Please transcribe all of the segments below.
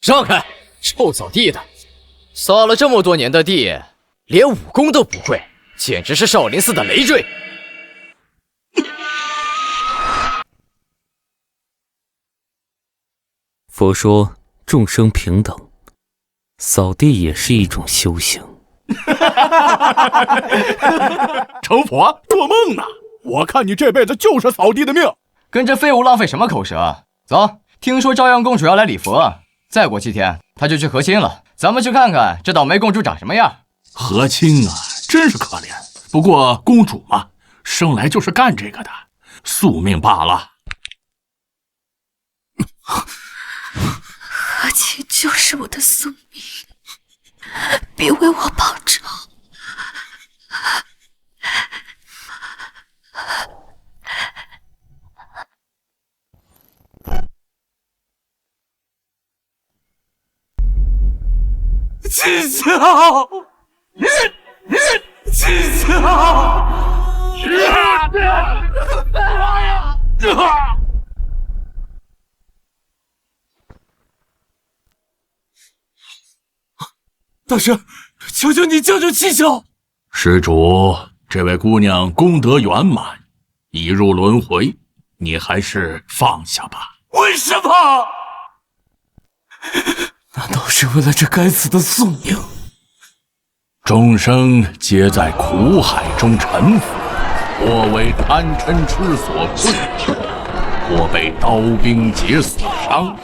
让开！臭扫地的，扫了这么多年的地，连武功都不会，简直是少林寺的累赘。佛说众生平等，扫地也是一种修行。成佛做梦呢！我看你这辈子就是扫地的命。跟这废物浪费什么口舌？走，听说朝阳公主要来礼佛，再过7天她就去和亲了。咱们去看看这倒霉公主长什么样。和亲啊，真是可怜。不过公主嘛，生来就是干这个的，宿命罢了。和亲就是我的宿命，别为我报仇。七巧，七巧，大师，求求你救救七巧！施主，这位姑娘功德圆满，已入轮回，你还是放下吧。为什么？难道是为了这该死的宿命？众生皆在苦海中沉浮，或为贪嗔痴所困，或被刀兵劫所伤，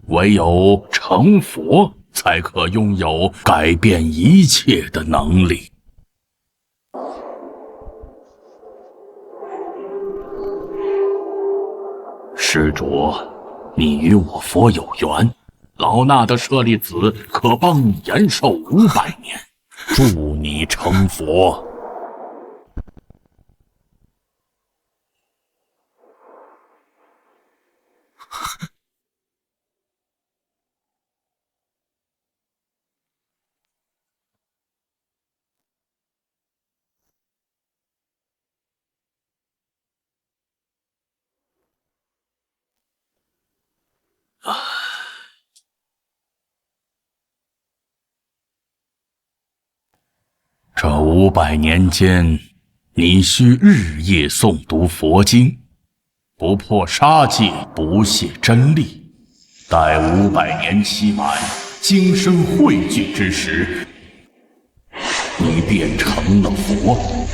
唯有成佛才可拥有改变一切的能力。施主，你与我佛有缘，老衲的舍利子可帮你延寿500年，祝你成佛。这500年间，你需日夜诵读佛经，不破杀戒，不懈真力。待500年期满，精深汇聚之时，你便成了佛，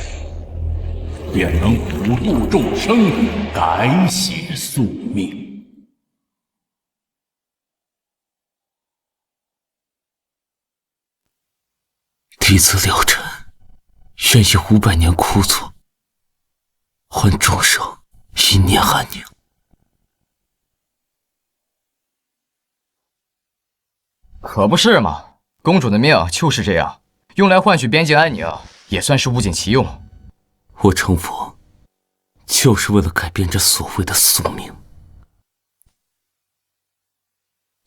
便能普度众生，改写宿命。弟子了尘，愿以500年枯坐，换众生1年安宁。可不是嘛，公主的命就是这样，用来换取边境安宁，也算是物尽其用。我成佛，就是为了改变这所谓的宿命。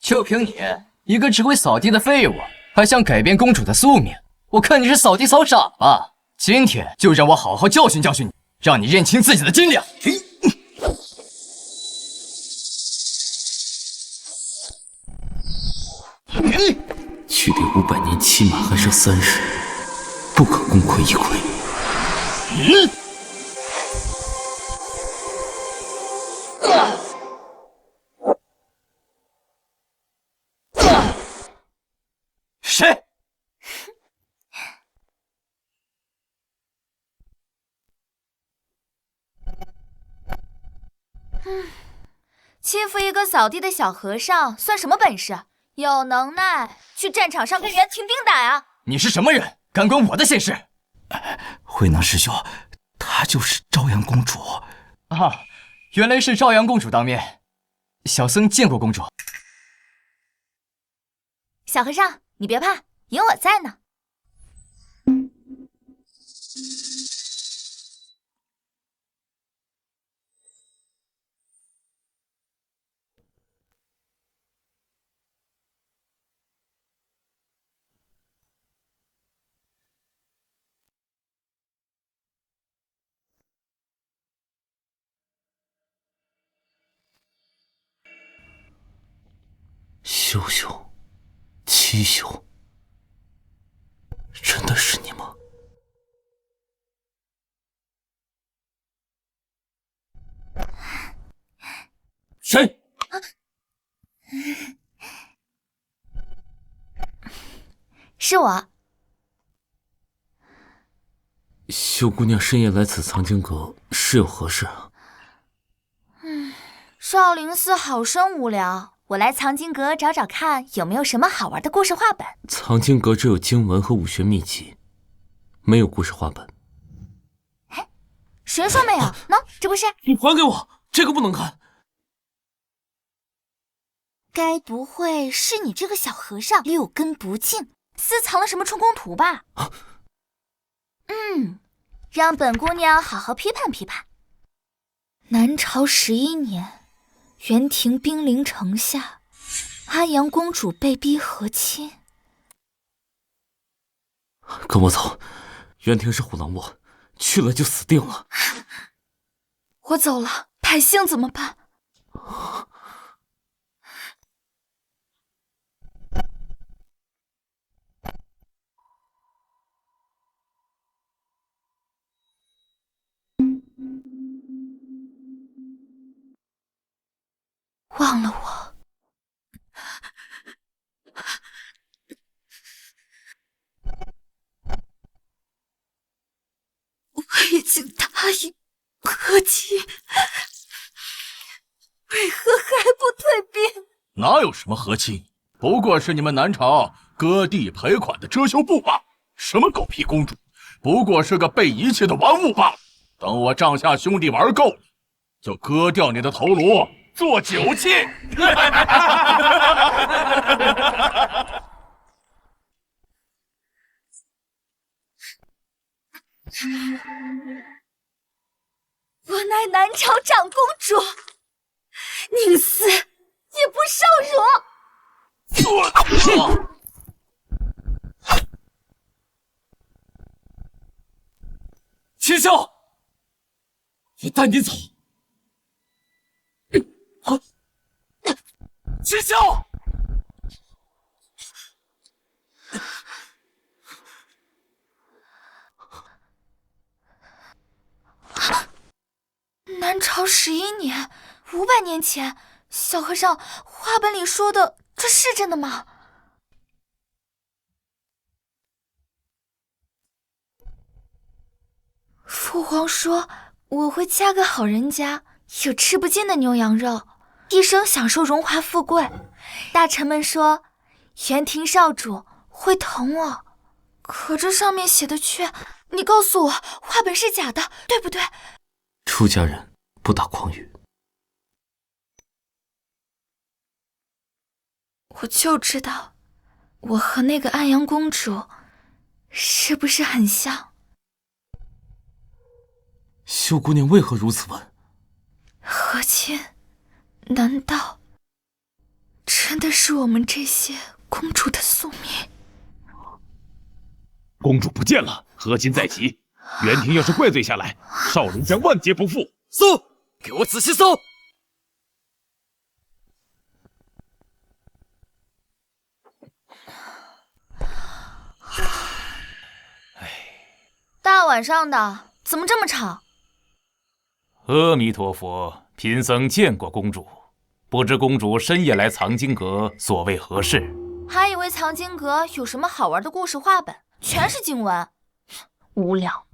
就凭你一个只会扫地的废物，还想改变公主的宿命？我看你是扫地扫傻了。今天就让我好好教训教训你，让你认清自己的斤两。距离500年期满还剩30，不可功亏一篑。谁？欺负一个扫地的小和尚算什么本事？有能耐去战场上跟袁廷兵打呀！你是什么人？敢管我的闲事？慧能师兄，她就是朝阳公主。啊，原来是朝阳公主当面。小僧见过公主。小和尚，你别怕，有我在呢。羞羞，七羞，真的是你吗？谁？是我。秀姑娘深夜来此藏经阁，是有何事啊？少林寺好生无聊，我来藏经阁找找看有没有什么好玩的故事画本。藏经阁只有经文和武学秘籍，没有故事画本。谁说没有？喏，这不是？你还给我，这个不能看。该不会是你这个小和尚六根不净，私藏了什么春宫图吧？让本姑娘好好批判批判。南朝11年，元廷兵临城下，安阳公主被逼和亲。跟我走，元廷是虎狼窝，去了就死定了。我走了，百姓怎么办？忘了我。我已经答应和亲，为何还不退兵？哪有什么和亲，不过是你们南朝割地赔款的遮羞布罢了。什么狗屁公主，不过是个被遗弃的玩物罢了。等我帐下兄弟玩够了，就割掉你的头颅做酒器。我乃南朝长公主，宁死也不受辱。秦霄，我带你走。秦霄，南朝11年，500年前，小和尚，话本里说的这是真的吗？父皇说我会嫁个好人家，有吃不尽的牛羊肉，一生享受荣华富贵。大臣们说元廷少主会疼我，可这上面写的却……你告诉我，话本是假的，对不对？出家人不打诳语。我就知道，我和那个安阳公主是不是很像？秀姑娘为何如此问？和亲，难道真的是我们这些公主的宿命？公主不见了，和亲在即。元廷要是怪罪下来，少林将万劫不复。搜，给我仔细搜！大晚上的，怎么这么吵？阿弥陀佛，贫僧见过公主，不知公主深夜来藏经阁，所谓何事？还以为藏经阁有什么好玩的故事画本，全是经文，无聊。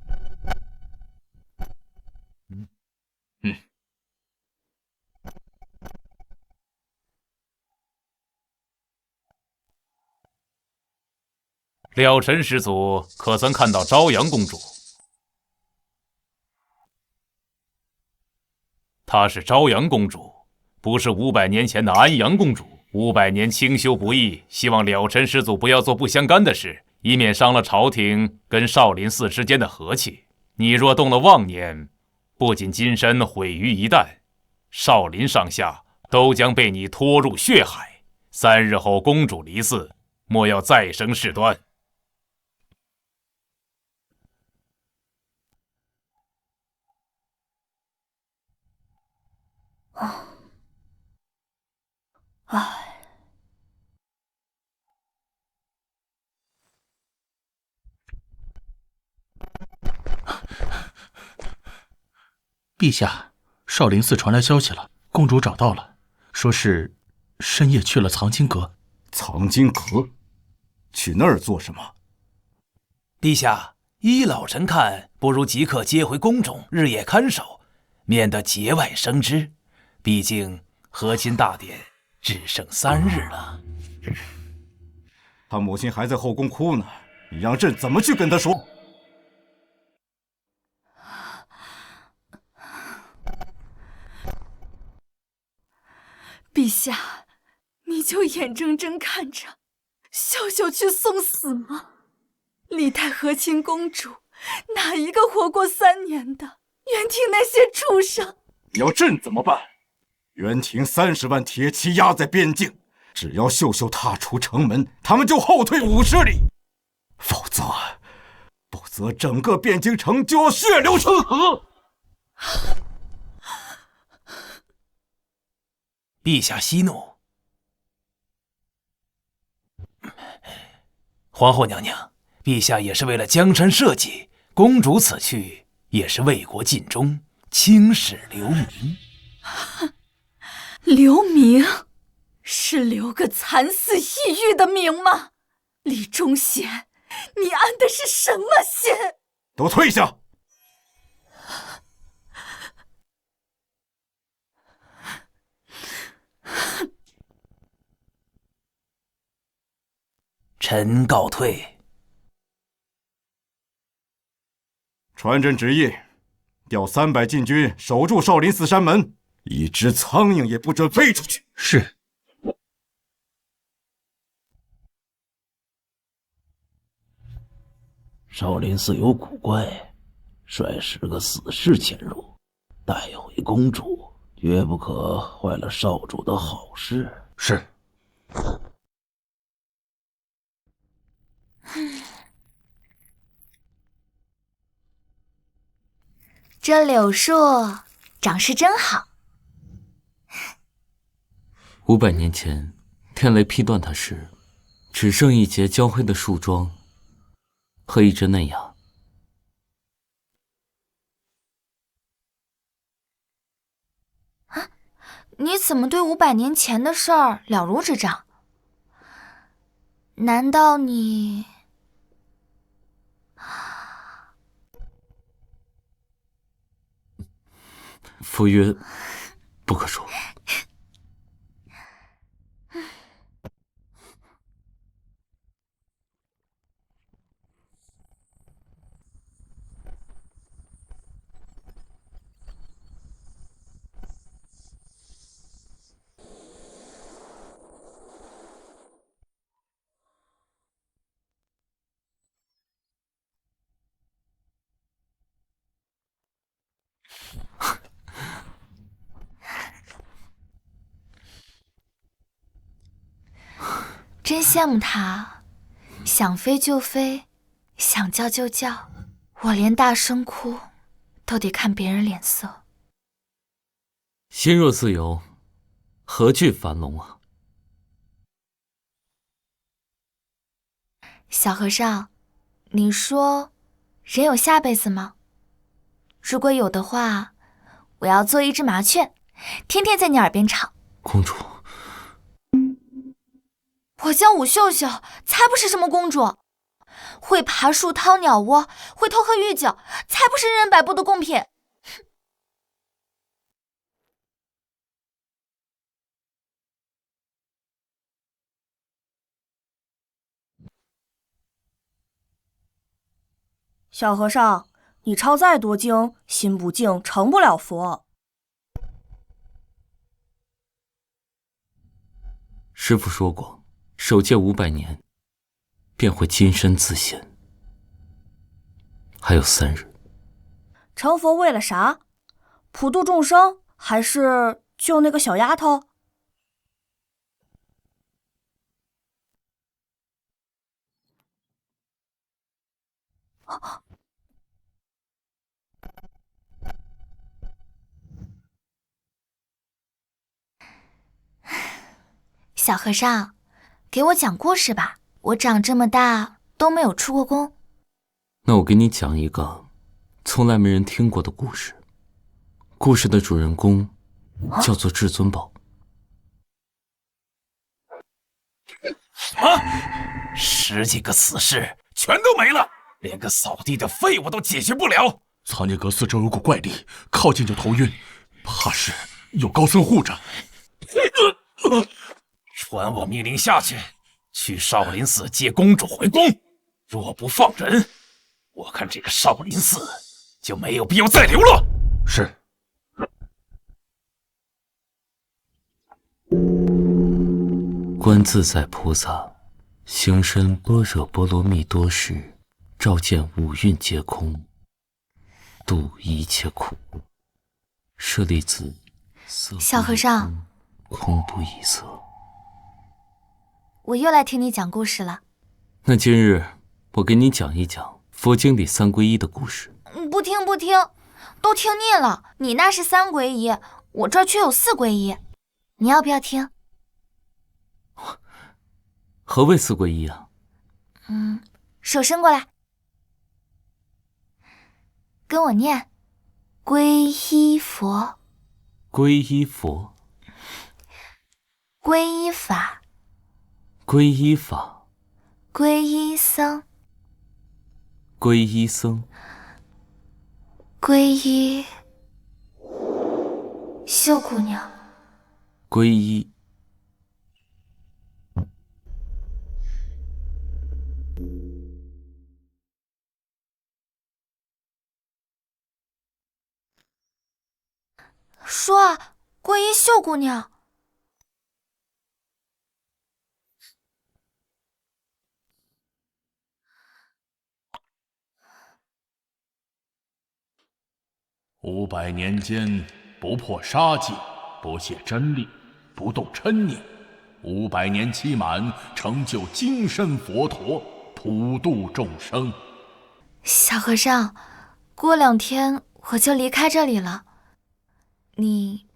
了尘师祖可曾看到朝阳公主？她是朝阳公主，不是500年前的安阳公主。500年清修不易，希望了尘师祖不要做不相干的事，以免伤了朝廷跟少林寺之间的和气。你若动了妄念，不仅金山毁于一旦，少林上下都将被你拖入血海。3日后公主离寺，莫要再生事端。陛下，少林寺传来消息了，公主找到了，说是深夜去了藏经阁。藏经阁？去那儿做什么？陛下，依老臣看，不如即刻接回宫中，日夜看守，免得节外生枝。毕竟和亲大典只剩3日了。他母亲还在后宫哭呢，你让朕怎么去跟她说？陛下，你就眼睁睁看着秀秀去送死吗？历代和亲公主，哪一个活过3年的？元廷那些畜生！要朕怎么办？元廷30万铁骑压在边境，只要秀秀踏出城门，他们就后退50里，否则整个汴京城就要血流成河。陛下息怒。皇后娘娘，陛下也是为了江山社稷，公主此去也是为国尽忠，青史留名。留名？是留个惨死异域的名吗？李忠贤，你安的是什么心？都退下！臣告退。传朕旨意，调300禁军守住少林寺山门，一只苍蝇也不准飞出去。是。少林寺有古怪，率10个死士潜入，带回公主，绝不可坏了少主的好事。是。这柳树长势真好。500年前，天雷劈断它时，只剩一截焦黑的树桩和一只嫩芽。啊，你怎么对500年前的事儿了如指掌？难道你……夫曰不可说。真羡慕他，想飞就飞，想叫就叫，我连大声哭都得看别人脸色。心若自由，何惧樊笼啊？小和尚，你说人有下辈子吗？如果有的话，我要做一只麻雀，天天在你耳边唱。公主，我叫武秀秀，才不是什么公主，会爬树掏鸟窝，会偷喝玉酒，才不是人人摆布的贡品。小和尚，你抄再多经，心不静，成不了佛。师父说过，守戒500年，便会金身自现。还有3日。成佛为了啥？普度众生，还是救那个小丫头？小和尚，给我讲故事吧。我长这么大都没有出过宫。那我给你讲一个从来没人听过的故事，故事的主人公叫做至尊宝。10几个死士全都没了，连个扫地的废物都解决不了。藏匿阁四周有股怪力，靠近就头晕，怕是有高僧护着。传我命令下去，去少林寺接公主回宫。若不放人，我看这个少林寺就没有必要再留了。是。观自在菩萨行深般若波罗蜜多时，照见五蕴皆空，度一切苦。舍利子，色不小和尚，空不异色。我又来听你讲故事了。那今日我给你讲一讲佛经里三皈依的故事。不听不听，都听腻了。你那是3皈依，我这儿却有4皈依。你要不要听？何谓4皈依啊？手伸过来，跟我念：皈依佛，皈依佛，皈依法，皈依法，皈依僧，皈依僧，皈依秀姑娘，皈依。说啊，皈依秀姑娘。500年间，不破杀戒，不懈真力，不动嗔念，500年期满，成就金身佛陀，普度众生。小和尚，过2天我就离开这里了，你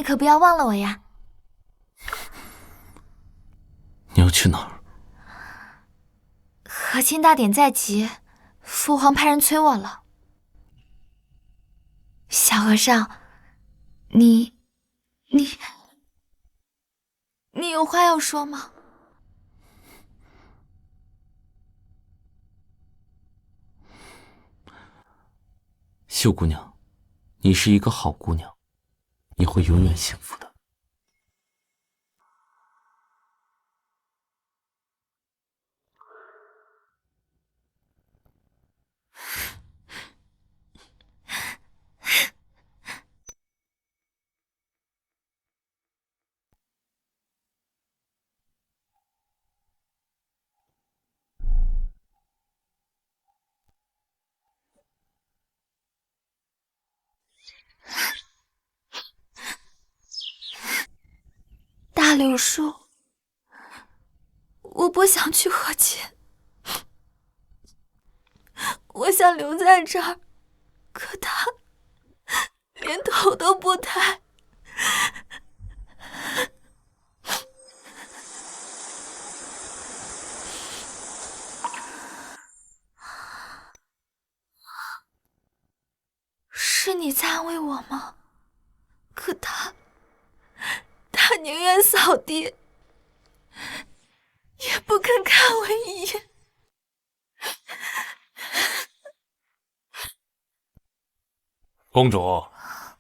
可不要忘了我呀。你要去哪儿？和亲大典在即，父皇派人催我了。小和尚，你有话要说吗？秀姑娘，你是一个好姑娘，你会永远幸福的。大柳树，我不想去和亲，我想留在这儿，可他连头都不抬。是你在安慰我吗？可他宁愿扫地，也不肯看我一眼。公主，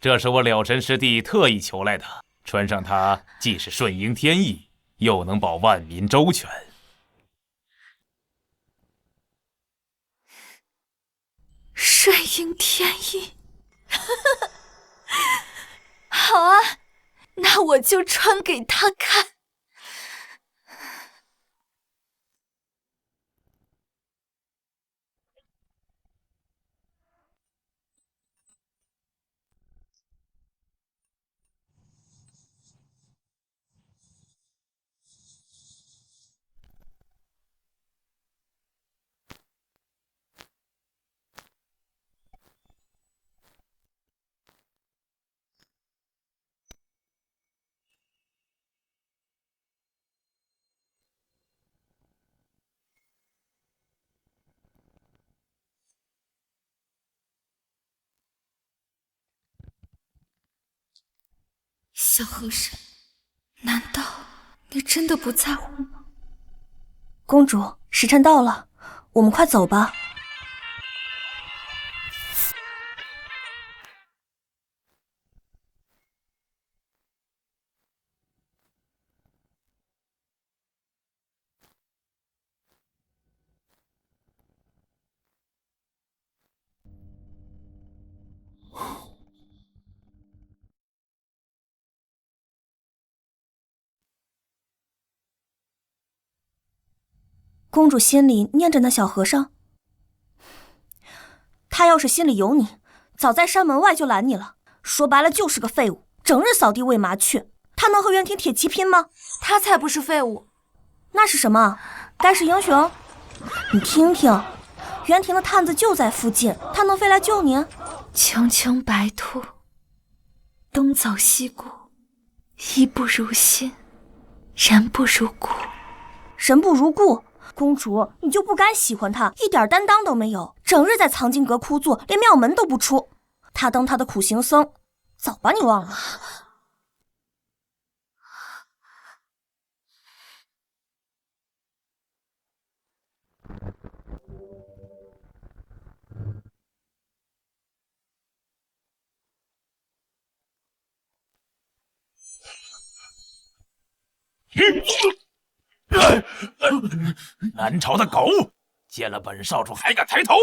这是我了尘师弟特意求来的，穿上它既是顺应天意，又能保万民周全。顺应天意。好啊，那我就穿给他看。小和尚，难道你真的不在乎吗？公主，时辰到了，我们快走吧。公主心里念着那小和尚，他要是心里有你，早在山门外就拦你了。说白了就是个废物，整日扫地喂麻雀。他能和袁廷铁骑拼吗？他才不是废物，那是什么？该是英雄。你听听，袁廷的探子就在附近，他能飞来救你？穷穷白兔，东走西顾，衣不如新，人不如故。人不如故。公主，你就不该喜欢他，一点担当都没有，整日在藏经阁枯坐，连庙门都不出。他当他的苦行僧，早把你忘了。南朝的狗，见了本少主还敢抬头！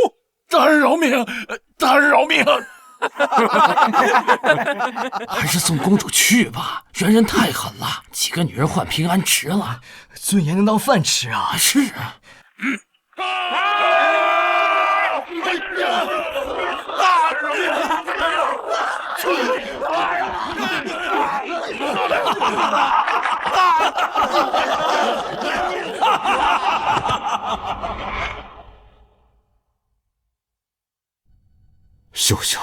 大人饶命！大人饶命！还是送公主去吧，袁人太狠了，几个女人换平安迟了。尊严能当饭吃啊！是啊。秀秀，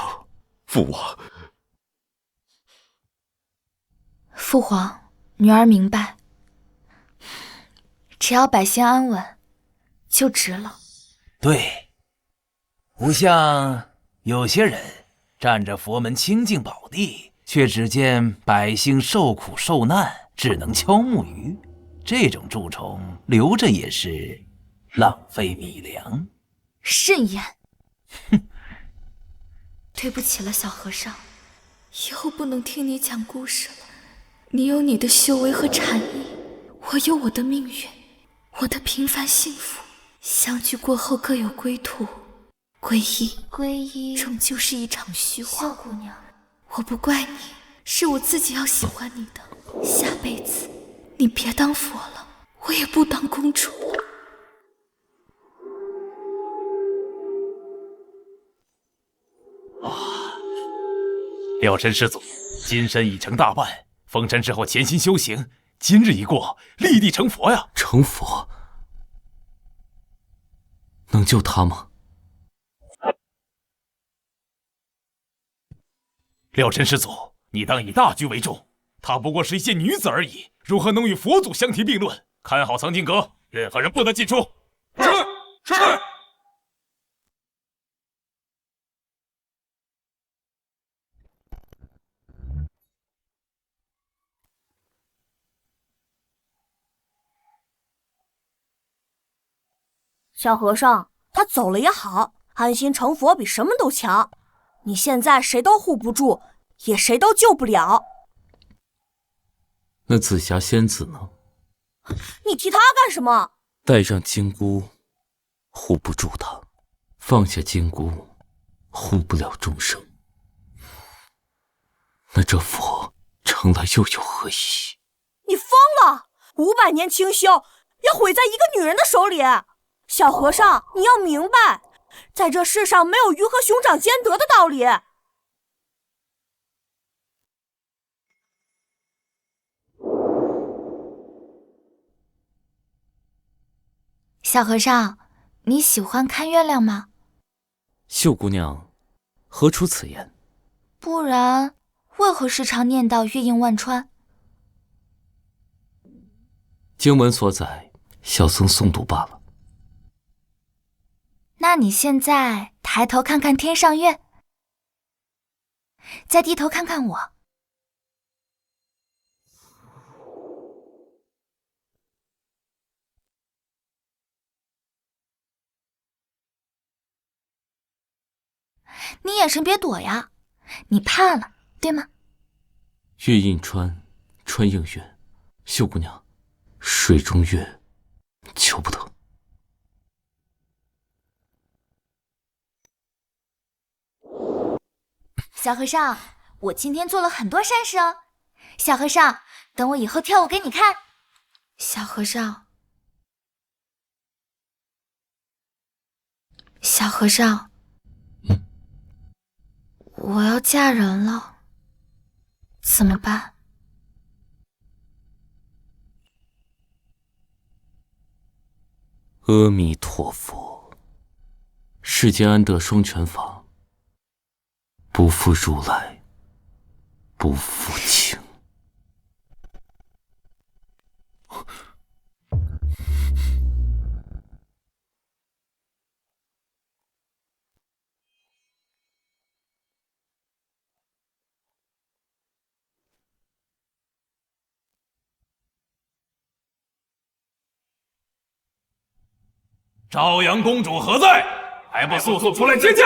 父王，父皇，女儿明白，只要百姓安稳，就值了。对，不像有些人占着佛门清净宝地，却只见百姓受苦受难，只能敲木鱼。这种蛀虫留着也是浪费米粮。慎言。哼。对不起了，小和尚，以后不能听你讲故事了。你有你的修为和禅意，我有我的命运，我的平凡幸福。相聚过后各有归途，皈依终究是一场虚幻。秀姑娘，我不怪你，是我自己要喜欢你的。下辈子你别当佛了，我也不当公主了。了尘师祖，金身已成大半，封尘之后潜心修行，今日一过，立地成佛呀！成佛？能救他吗？了尘师祖，你当以大局为重，她不过是一介女子而已，如何能与佛祖相提并论？看好藏经阁，任何人不得进出。是。小和尚，他走了也好，安心成佛比什么都强。你现在谁都护不住，也谁都救不了。那紫霞仙子呢？你提他干什么？带上金箍，护不住他；放下金箍，护不了众生。那这佛成了又有何意义？你疯了！500年清修要毁在一个女人的手里。小和尚，你要明白，在这世上没有鱼和熊掌兼得的道理。小和尚，你喜欢看月亮吗？秀姑娘，何出此言？不然，为何时常念叨月映万川？经文所载，小僧诵读罢了。那你现在抬头看看天上月，再低头看看我。你眼神别躲呀，你怕了，对吗？月映川，川映月，秀姑娘，水中月，求不得。小和尚，我今天做了很多善事哦。小和尚，等我以后跳舞给你看。小和尚，小和尚，我要嫁人了，怎么办？阿弥陀佛，世间安得双全法，不负如来，不负情。朝阳公主何在？还不速速出来接驾！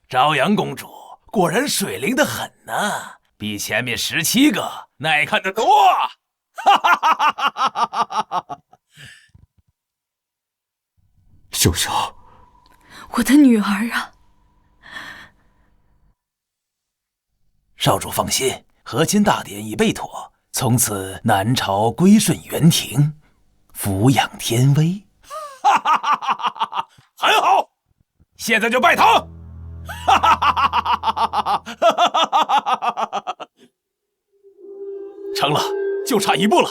朝阳公主果然水灵得很呢，比前面17个耐看得多。秀秀，我的女儿啊！少主放心，和亲大典已备妥，从此南朝归顺元廷，抚养天威。很好，现在就拜堂。成了，就差一步了。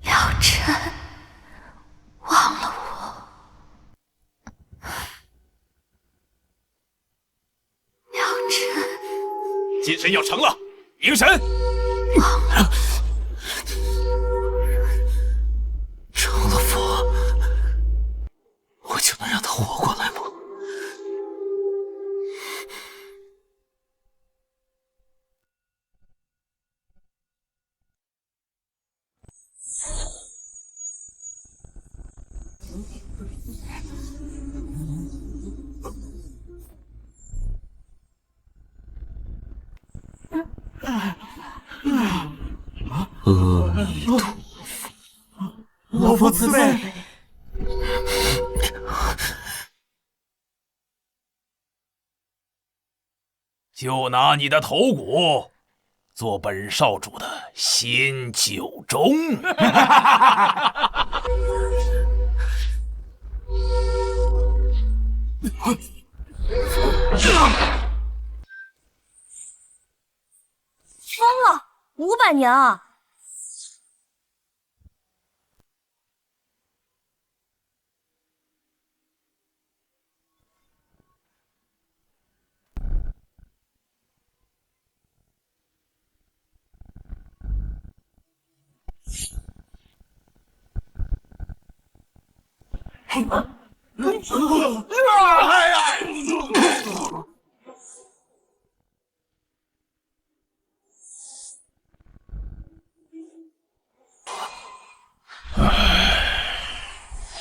了尘，忘了我。了尘，金身要成了，迎神。忘了。成了佛，我就能让他活过来吗？阿弥陀佛，老佛慈悲。就拿你的头骨做本少主的新酒盅。疯了，500年啊！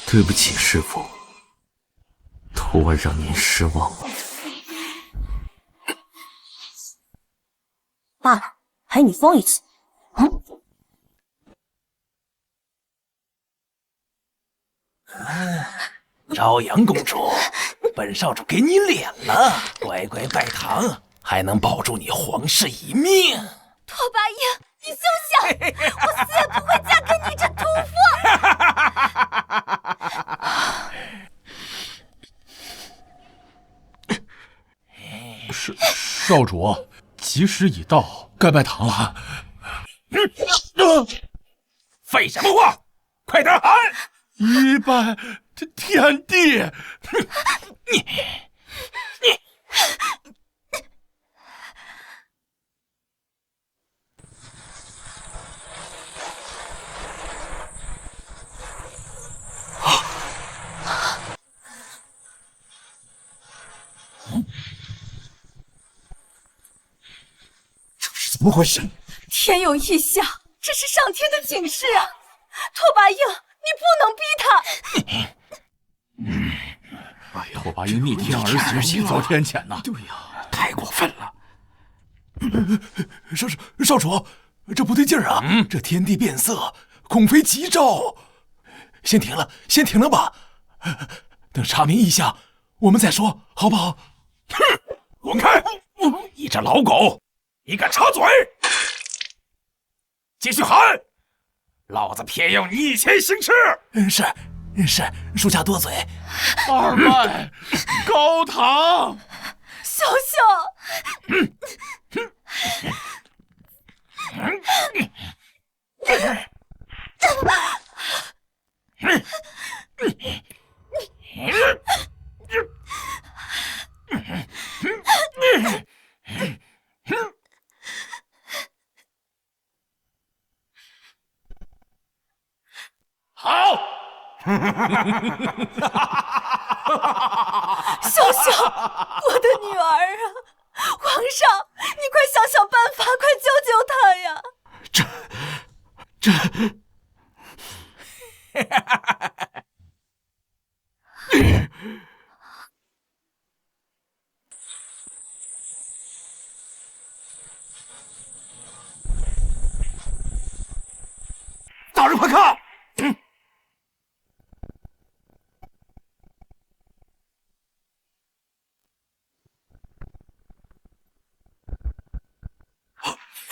对不起，师父，徒儿让您失望了。罢了，陪你疯一次。朝阳公主，本少主给你脸了，乖乖拜堂，还能保住你皇室一命。拓跋英，你休想！我死也不会嫁给你这屠夫！少主，吉时已到，该拜堂了。废什么话，快点喊！一拜天地。你。这是怎么回事？天有异象，这是上天的警示啊！拓跋英，你不能逼他。拓跋英逆天而行，一遭天谴呐！对呀，太过分了！少主，这不对劲儿啊！这天地变色，恐非吉兆。先停了吧。等查明异象，我们再说，好不好？哼，滚开！你这老狗，你敢插嘴？继续喊！老子偏要逆天行事！是，属下多嘴。二拜高堂。小小，好。小小，我的女儿啊！皇上，你快想想办法，快救救她呀！大人快看！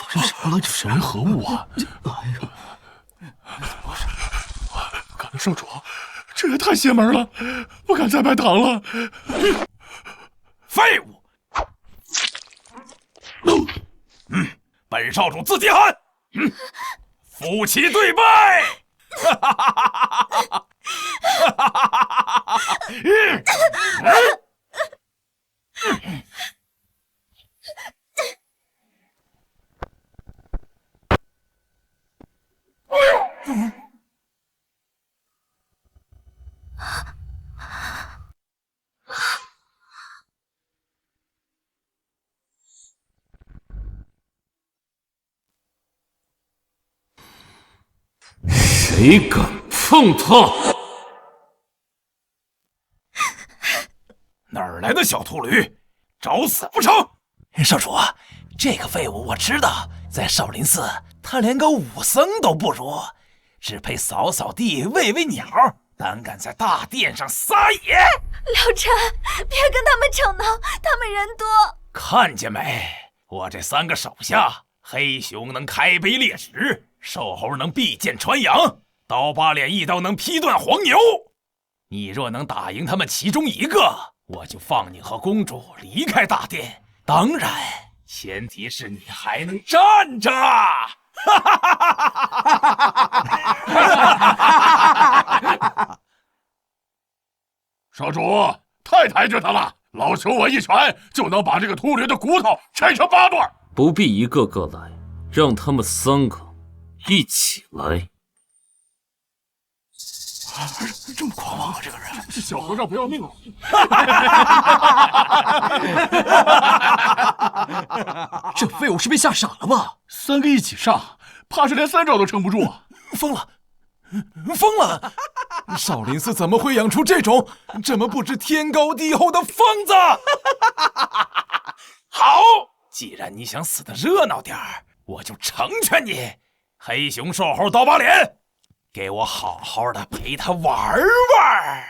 什么了？这人何物啊？哎呀，感动圣主，这也太邪门了，不敢再拜堂了。废物！本少主自己喊。夫妻对拜。谁敢碰他？哪儿来的小秃驴，找死不成？少主，这个废物我知道，在少林寺他连个武僧都不如，只配扫扫地、喂喂鸟，胆敢在大殿上撒野！老臣，别跟他们吵闹，他们人多。看见没？我这3个手下，黑熊能开碑裂石，瘦猴能避剑穿杨，刀疤脸一刀能劈断黄牛。你若能打赢他们其中一个，我就放你和公主离开大殿。当然，前提是你还能站着。少主，太抬举他了，老朽我一拳就能把这个秃驴的骨头拆成8段。不必一个个来，让他们3个一起来。这么狂妄啊，这个人！这小和尚不要命了！这废物是被吓傻了吧？3个一起上，怕是连3招都撑不住啊！疯了！少林寺怎么会养出这种这么不知天高地厚的疯子？好，既然你想死的热闹点儿，我就成全你。黑熊、瘦猴、刀疤脸，给我好好的陪他玩玩，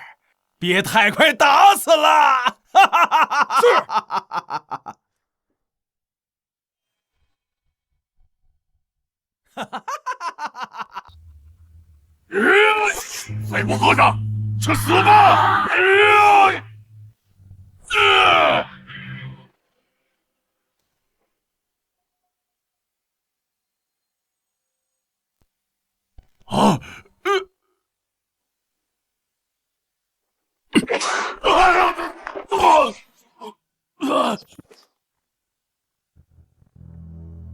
别太快打死了。是。废物和尚，去死吧！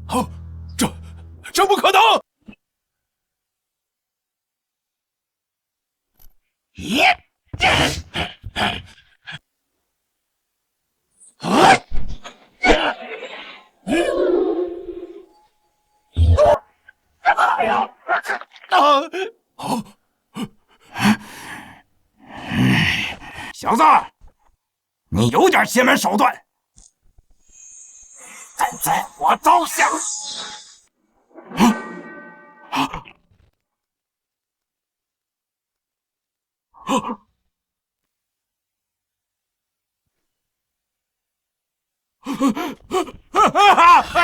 哦，这不可能！小子，你有点邪门手段，现在我招降！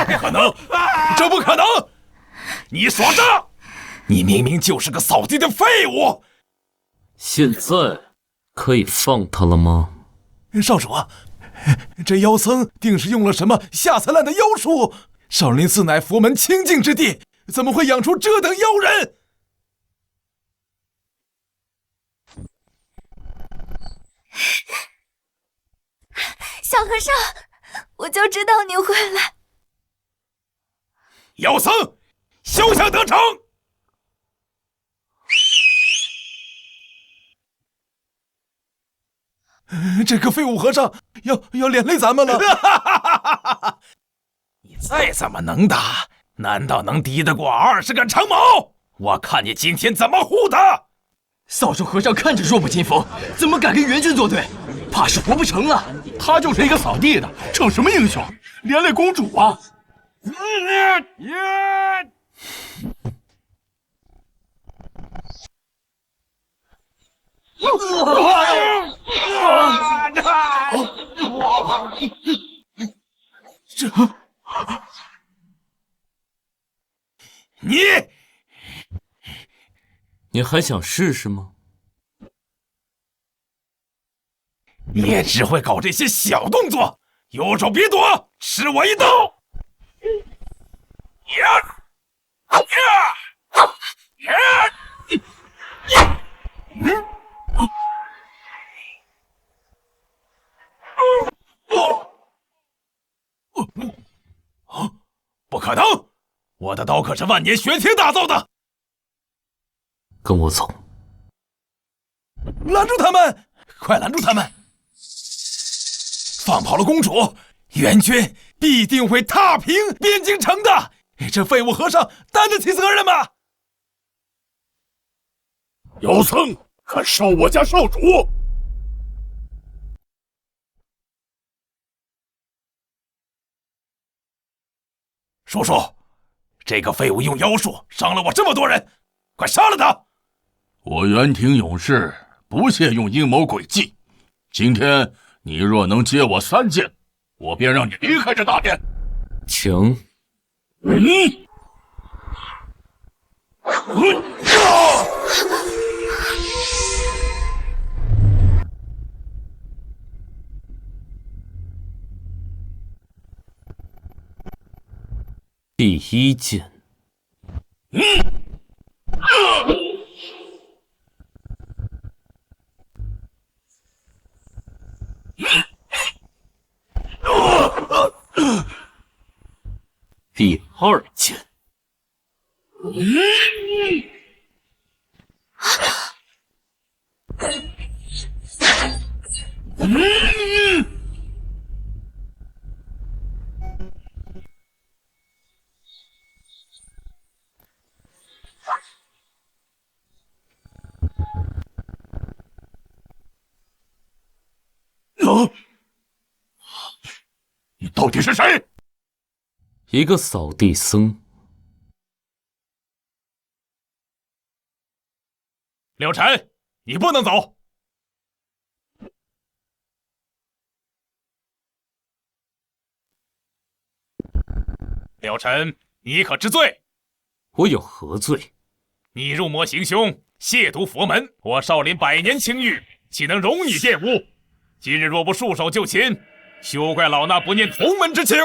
不可能，这不可能！你耍诈！你明明就是个扫地的废物！现在可以放他了吗？少主啊，这妖僧定是用了什么下三滥的妖术？少林寺乃佛门清净之地，怎么会养出这等妖人？小和尚，我就知道你会来。妖僧，休想得逞！这个废物和尚要连累咱们了！你再怎么能打，难道能敌得过20个长矛？我看你今天怎么护他！扫帚和尚看着弱不禁风，怎么敢跟援军作对？怕是活不成了。他就是一个扫地的，逞什么英雄？连累公主啊！你还想试试吗？你也只会搞这些小动作，有种别躲，吃我一刀！不可能！我的刀可是万年玄铁打造的。跟我走。拦住他们！快拦住他们！放跑了公主，援军必定会踏平边境城的。这废物和尚担得起责任吗？妖僧，可受我家少主！叔叔，这个废物用妖术伤了我这么多人，快杀了他！我元庭勇士不屑用阴谋诡计。今天你若能接我3剑，我便让你离开这大殿。请。第1剑。第2剑。你到底是谁？一个扫地僧。柳晨，你不能走。柳晨，你可知罪？我有何罪？你入魔行凶，亵渎佛门，我少林100年清誉，岂能容你玷污？今日若不束手就擒，休怪老衲不念同门之情。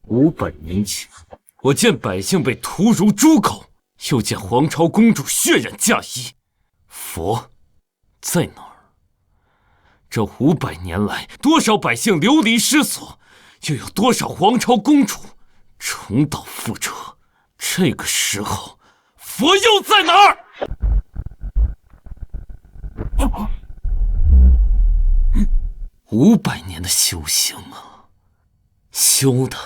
500年前，我见百姓被屠如猪狗，又见皇朝公主血染嫁衣，佛在哪儿？这500年来，多少百姓流离失所，又有多少皇朝公主重蹈覆辙？这个时候，佛又在哪儿？500年的修行啊，修的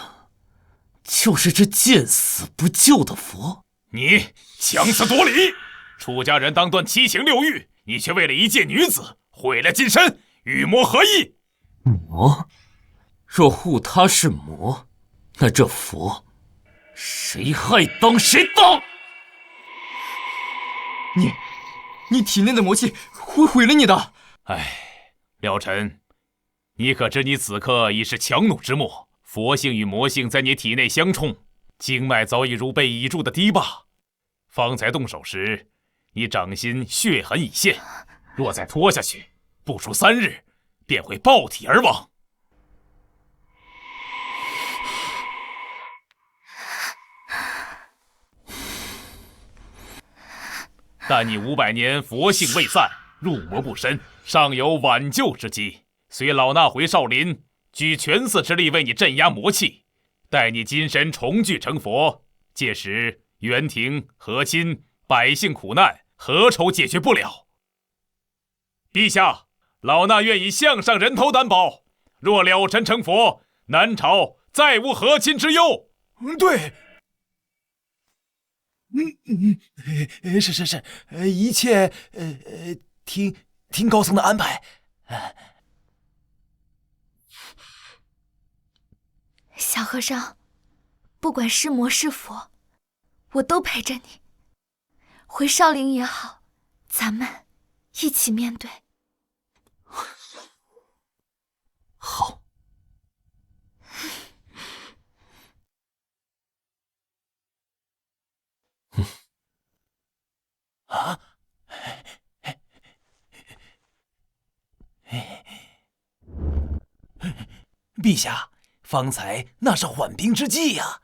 就是这见死不救的佛。你强词夺理！出家人当断7情6欲，你却为了一介女子毁了金身，与魔合一。魔？若护他是魔，那这佛谁害当谁当？你体内的魔气会毁了你的。唉，廖晨，你可知你此刻已是强弩之末，佛性与魔性在你体内相冲，经脉早已如被倚住的堤坝。方才动手时，你掌心血痕已现，若再拖下去，不出3日，便会爆体而亡。但你500年佛性未散，入魔不深，尚有挽救之机。随老衲回少林，举全寺之力为你镇压魔气，待你金身重聚成佛，届时元廷、和亲、百姓苦难，何愁解决不了？陛下，老衲愿以项上人头担保，若了尘成佛，南朝再无和亲之忧。对。是，一切听高僧的安排。小和尚，不管是魔是佛，我都陪着你。回少林也好，咱们一起面对。好。啊！陛下，方才那是缓兵之计呀。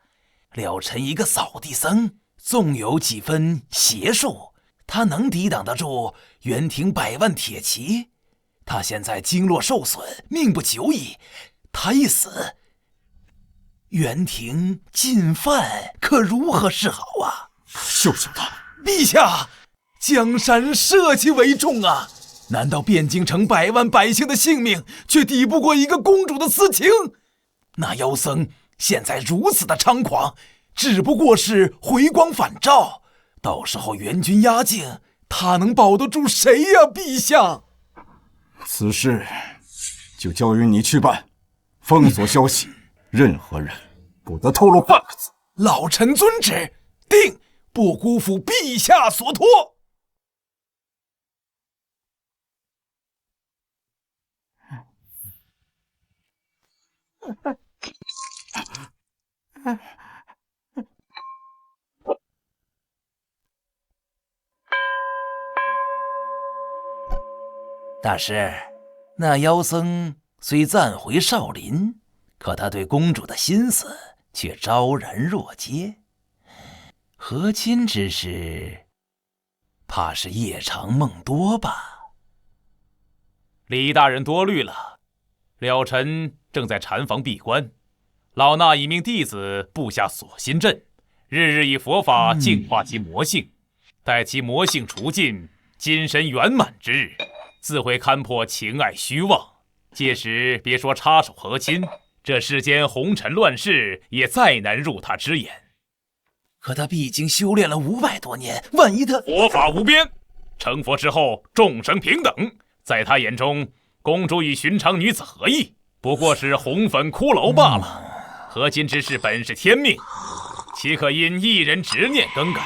了尘一个扫地僧，纵有几分邪术，他能抵挡得住元廷100万铁骑？他现在经络受损，命不久矣。他一死，元廷进犯，可如何是好啊？救救他！陛下，江山社稷为重啊！难道汴京城100万百姓的性命，却抵不过一个公主的私情？那妖僧现在如此的猖狂，只不过是回光返照。到时候援军压境，他能保得住谁呀？陛下，此事就交由你去办，封锁消息，任何人不得透露半个字。老臣遵旨，定不辜负陛下所托。大师，那妖僧虽暂回少林，可他对公主的心思却昭然若揭。和亲之事，怕是夜长梦多吧？李大人多虑了，了尘正在禅房闭关，老衲已命弟子布下锁心阵，日日以佛法净化其魔性，待其魔性除尽，金身圆满之日，自会勘破情爱虚妄。届时别说插手和亲，这世间红尘乱世也再难入他之眼。可他毕竟修炼了500多年，万一他……佛法无边，成佛之后众生平等，在他眼中，公主与寻常女子何异？不过是红粉骷髅罢了。和亲之事本是天命，岂可因一人执念更改？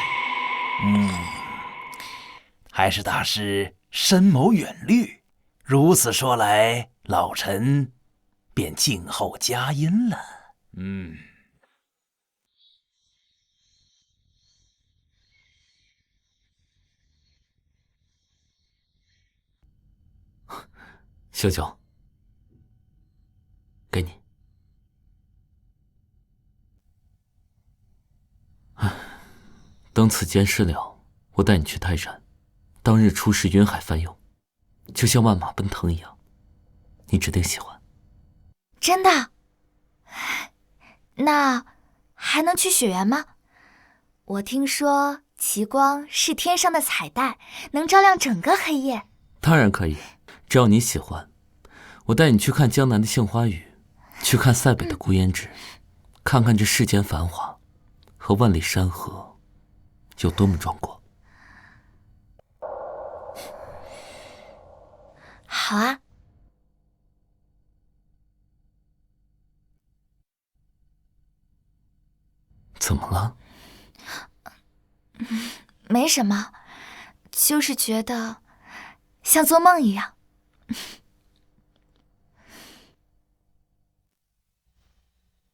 还是大师深谋远虑。如此说来，老臣便静候佳音了。小九，给你。等此件事了，我带你去泰山，当日出世云海翻涌，就像万马奔腾一样，你指定喜欢。真的？那还能去雪原吗？我听说极光是天上的彩带，能照亮整个黑夜。当然可以，只要你喜欢。我带你去看江南的杏花雨，去看塞北的孤烟直，看看这世间繁华和万里山河有多么壮阔。好啊。怎么了？没什么，就是觉得像做梦一样。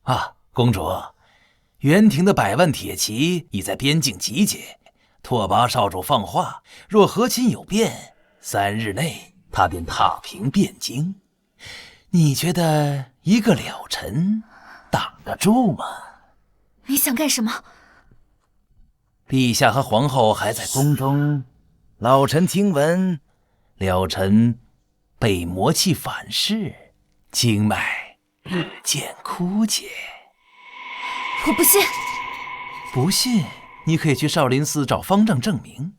啊，公主，袁廷的100万铁骑已在边境集结。拓跋少主放话，若和亲有变，3日内他便踏平汴京。你觉得一个了尘挡得住吗？你想干什么？陛下和皇后还在宫中，老臣听闻，了尘被魔气反噬，经脉日渐枯竭。我不信。不信，你可以去少林寺找方丈证明。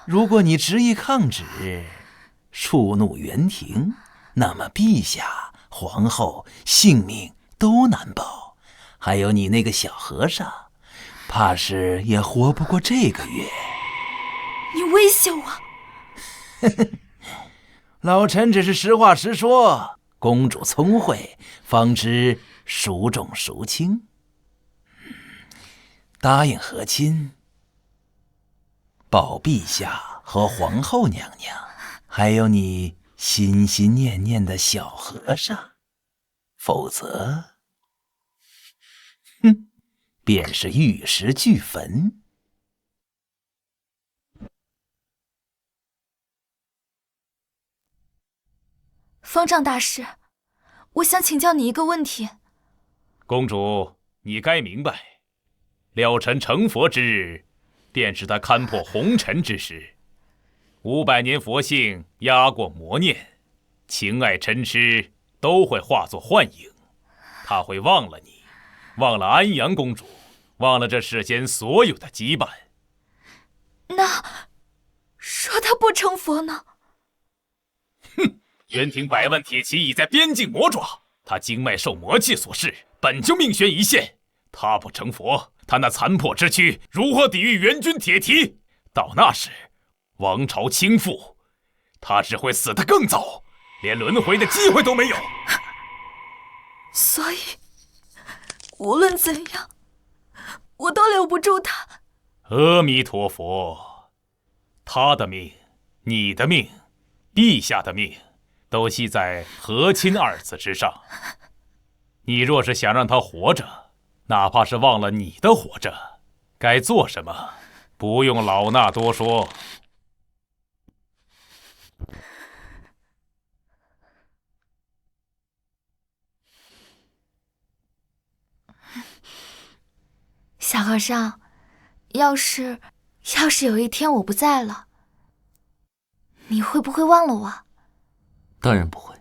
如果你执意抗旨，触怒袁廷，那么陛下、皇后性命都难保。还有你那个小和尚，怕是也活不过这个月。你威胁我？老臣只是实话实说。公主聪慧，方知孰重孰轻。答应和亲，保陛下和皇后娘娘，还有你心心念念的小和尚，否则，便是玉石俱焚。方丈大师，我想请教你一个问题。公主，你该明白，了尘成佛之日，便是他勘破红尘之时。500年佛性压过魔念，情爱嗔痴都会化作幻影。他会忘了你，忘了安阳公主，忘了这世间所有的羁绊。那说他不成佛呢？哼，袁廷100万铁骑已在边境磨爪，他经脉受魔气所噬，本就命悬一线。他不成佛，他那残破之躯如何抵御援军铁蹄？到那时，王朝倾覆，他只会死得更早，连轮回的机会都没有。所以，无论怎样，我都留不住他。阿弥陀佛，他的命，你的命，陛下的命，都系在和亲2字之上。你若是想让他活着，哪怕是忘了你的活着，该做什么，不用老衲多说。小和尚，要是有一天我不在了，你会不会忘了我？当然不会。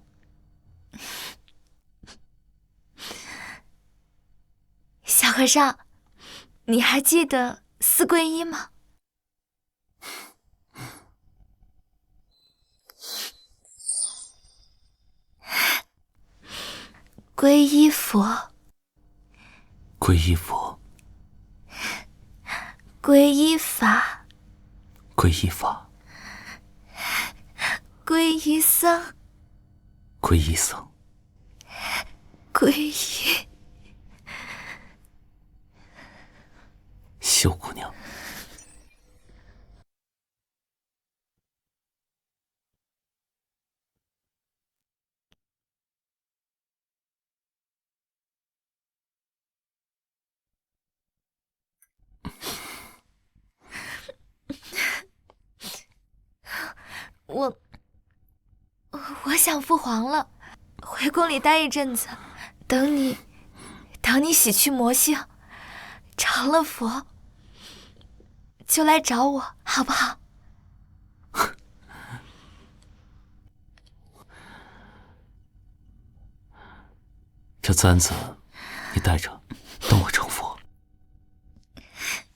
小和尚，你还记得4皈依吗？皈依佛，皈依佛，皈依法，皈依法，皈依僧，皈依僧，皈依秀姑娘。我想父皇了，回宫里待一阵子，等你洗去魔性，成了佛，就来找我，好不好？这簪子你带着，等我成佛。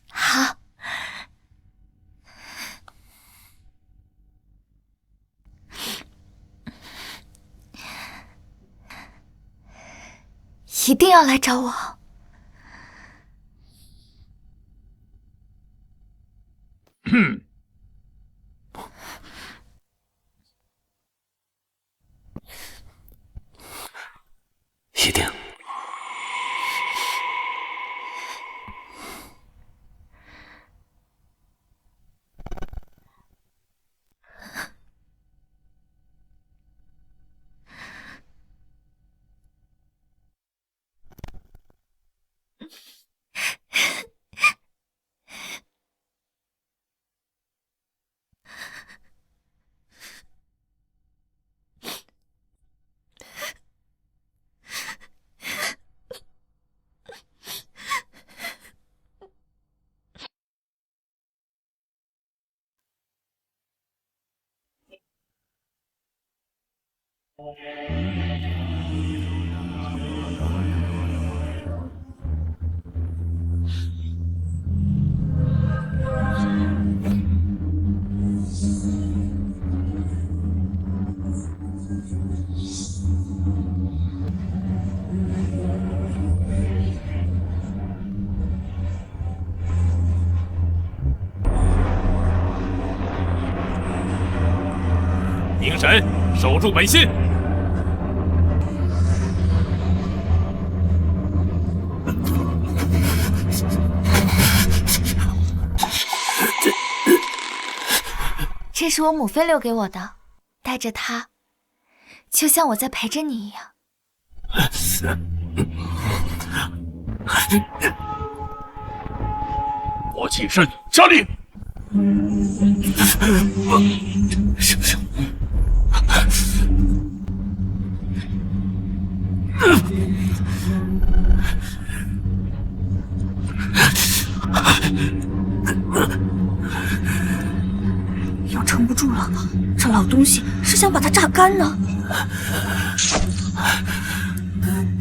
好。一定要来找我。一定。凝神，守住本心。这是我母妃留给我的，带着它，就像我在陪着你一样。我起身，下令。要撑不住了，这老东西是想把它榨干呢。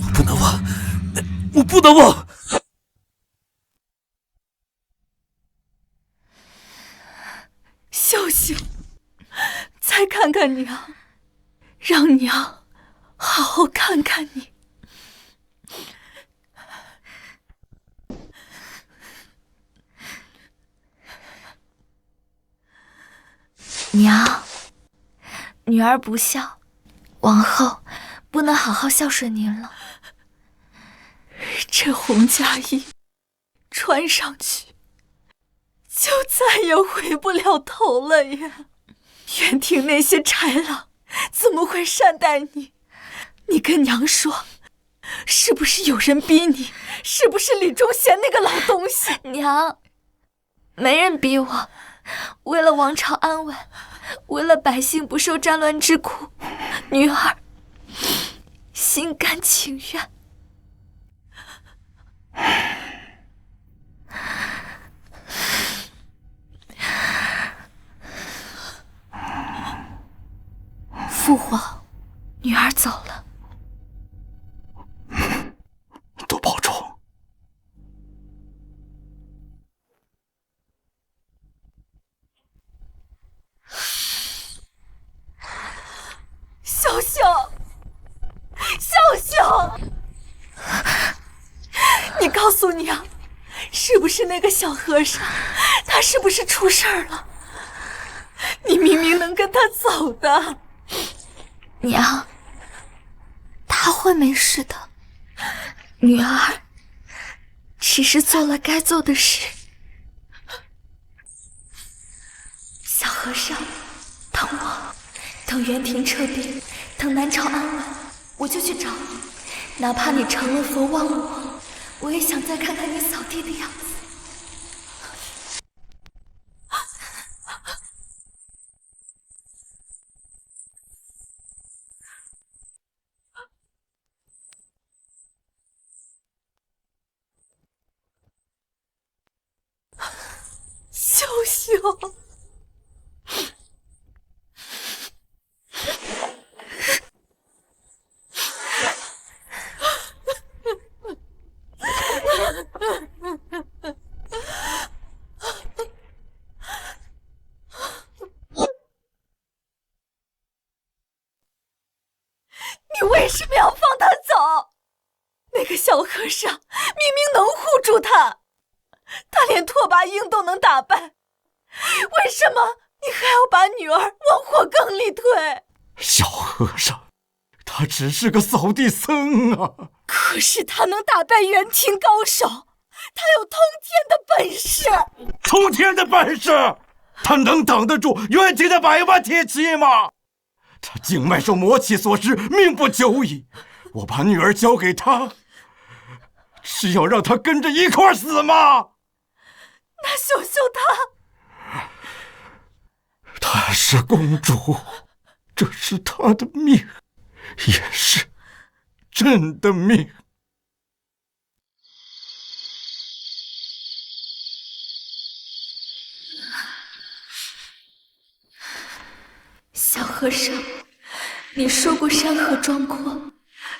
我不能忘，我不能忘。秀秀，再看看娘，让娘好好看看你。娘，女儿不孝，往后不能好好孝顺您了。这红嫁衣穿上去，就再也回不了头了呀！园庭那些豺狼怎么会善待你？你跟娘说，是不是有人逼你？是不是李忠贤那个老东西？娘，没人逼我，为了王朝安稳，为了百姓不受战乱之苦，女儿心甘情愿。父皇，女儿走了。多保重。秀秀，秀秀，你告诉娘，是不是那个小和尚？他是不是出事儿了？你明明能跟他走的。娘，他会没事的。女儿只是做了该做的事。小和尚，等我，等园庭撤兵，等南朝安稳，我就去找你。哪怕你成了佛忘了我，我也想再看看你扫地的样子。秀秀，什么要放他走？那个小和尚明明能护住他，他连拓跋英都能打败，为什么你还要把女儿往火坑里推？小和尚，他只是个扫地僧啊！可是他能打败元庭高手，他有通天的本事。通天的本事，他能挡得住元庭的100万铁骑吗？他经脉受魔气所致，命不久矣。我把女儿交给他，是要让他跟着一块死吗？那秀秀她是公主，这是她的命，也是朕的命。小和尚，你说过山河壮阔，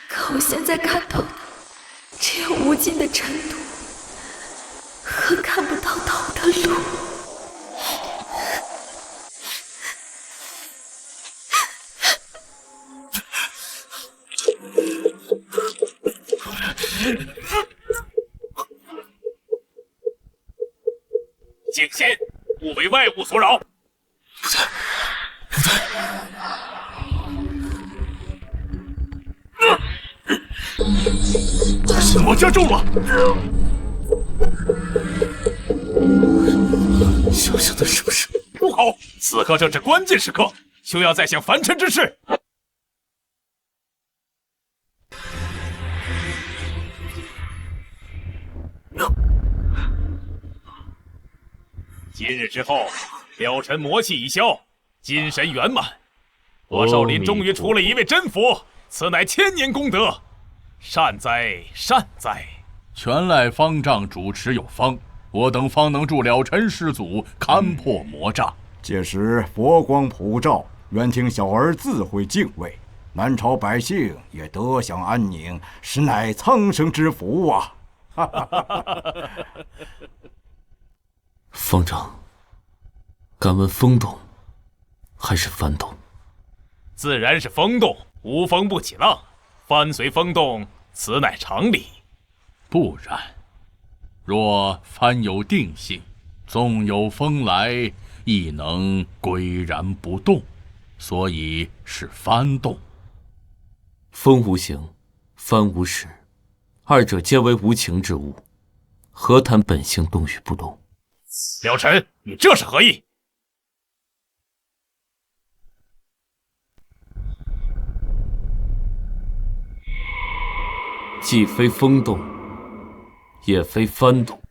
可我现在看到的只有无尽的尘土和看不到头的路。景仙，勿为外物所扰。是我加重了。小小的是不是不好？此刻正是关键时刻，休要再想凡尘之事。今日之后，了尘魔气已消，精神圆满。我少林终于出了一位真佛，此乃千年功德。善哉善哉！全赖方丈主持有方，我等方能助了尘师祖勘破魔障。届时佛光普照，元庭小儿自会敬畏，南朝百姓也得享安宁，实乃苍生之福啊！方丈，敢问风动还是幡动？自然是风动，无风不起浪。幡随风动，此乃常理。不然，若幡有定性，纵有风来，亦能岿然不动，所以是幡动。风无形，幡无实，二者皆为无情之物，何谈本性动与不动？了尘，你这是何意？既非风动，也非幡动，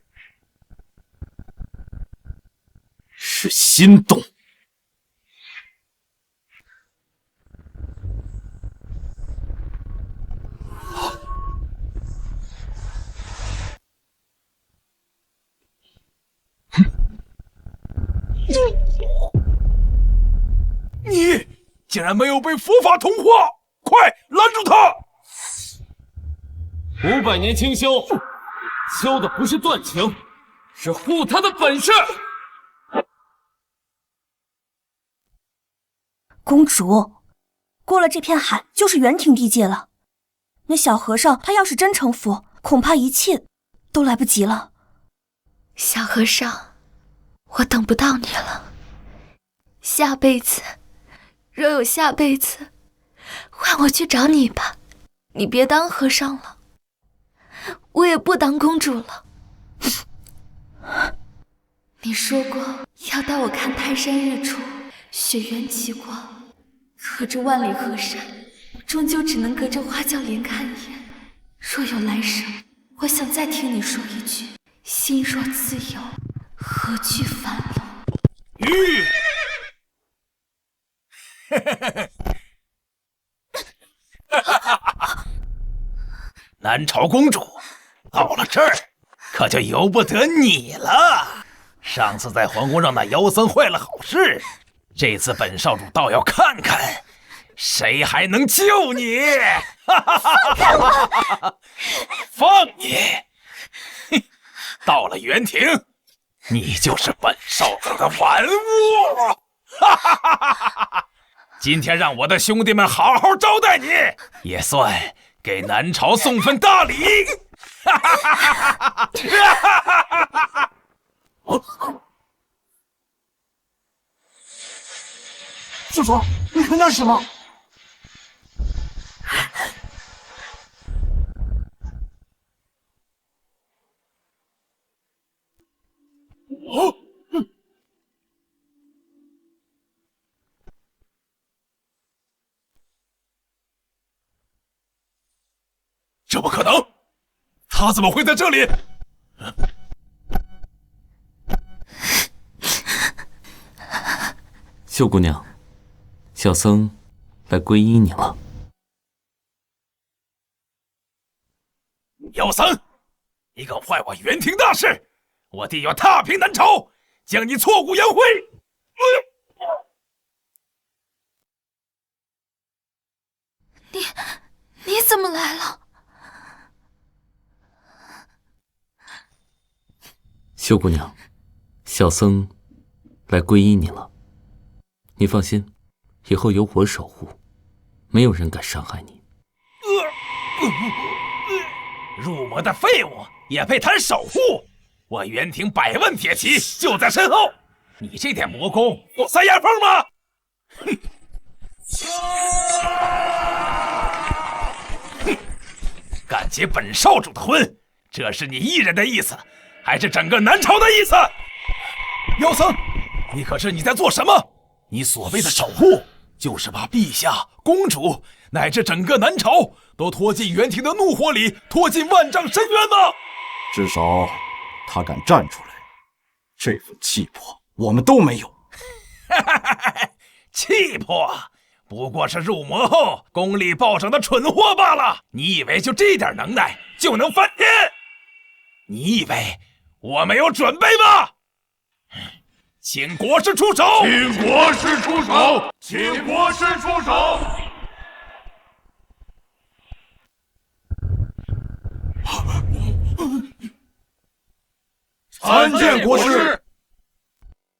是心动。你竟然没有被佛法同化！快拦住他！500年清修，修的不是断情，是护他的本事。公主，过了这片海就是元庭地界了。那小和尚他要是真成佛，恐怕一切都来不及了。小和尚，我等不到你了。下辈子，若有下辈子，换我去找你吧。你别当和尚了。我也不当公主了。你说过要带我看泰山日出，雪原奇光，可这万里河山，终究只能隔着花轿帘看一眼。若有来生，我想再听你说一句：心若自由，何惧樊笼？南朝公主，到了这儿，可就由不得你了。上次在皇宫让那妖僧坏了好事，这次本少主倒要看看，谁还能救你！放开我！放你！到了元庭，你就是本少主的玩物！今天让我的兄弟们好好招待你，也算给南朝送份大礼。叔叔，你看那是什么？哦，这不可能！他怎么会在这里？秀姑娘，小僧来皈依你了。妖僧，你敢坏我元廷大事！我弟要踏平南朝，将你挫骨扬灰！你怎么来了？秀姑娘，小僧来皈依你了。你放心，以后有我守护，没有人敢伤害你。入魔的废物也配谈守护？我元廷100万铁骑就在身后，你这点魔功够塞牙缝吗？敢结本少主的婚，这是你一人的意思，还是整个南朝的意思？妖僧，你可知你在做什么？你所谓的守护，就是把陛下、公主乃至整个南朝都拖进元廷的怒火里，拖进万丈深渊吗？至少他敢站出来，这份气魄我们都没有。气魄不过是入魔后功力暴涨的蠢货罢了。你以为就这点能耐就能翻天？你以为我没有准备吗？请国师出手！请国师出手！请国师出手！参见国师。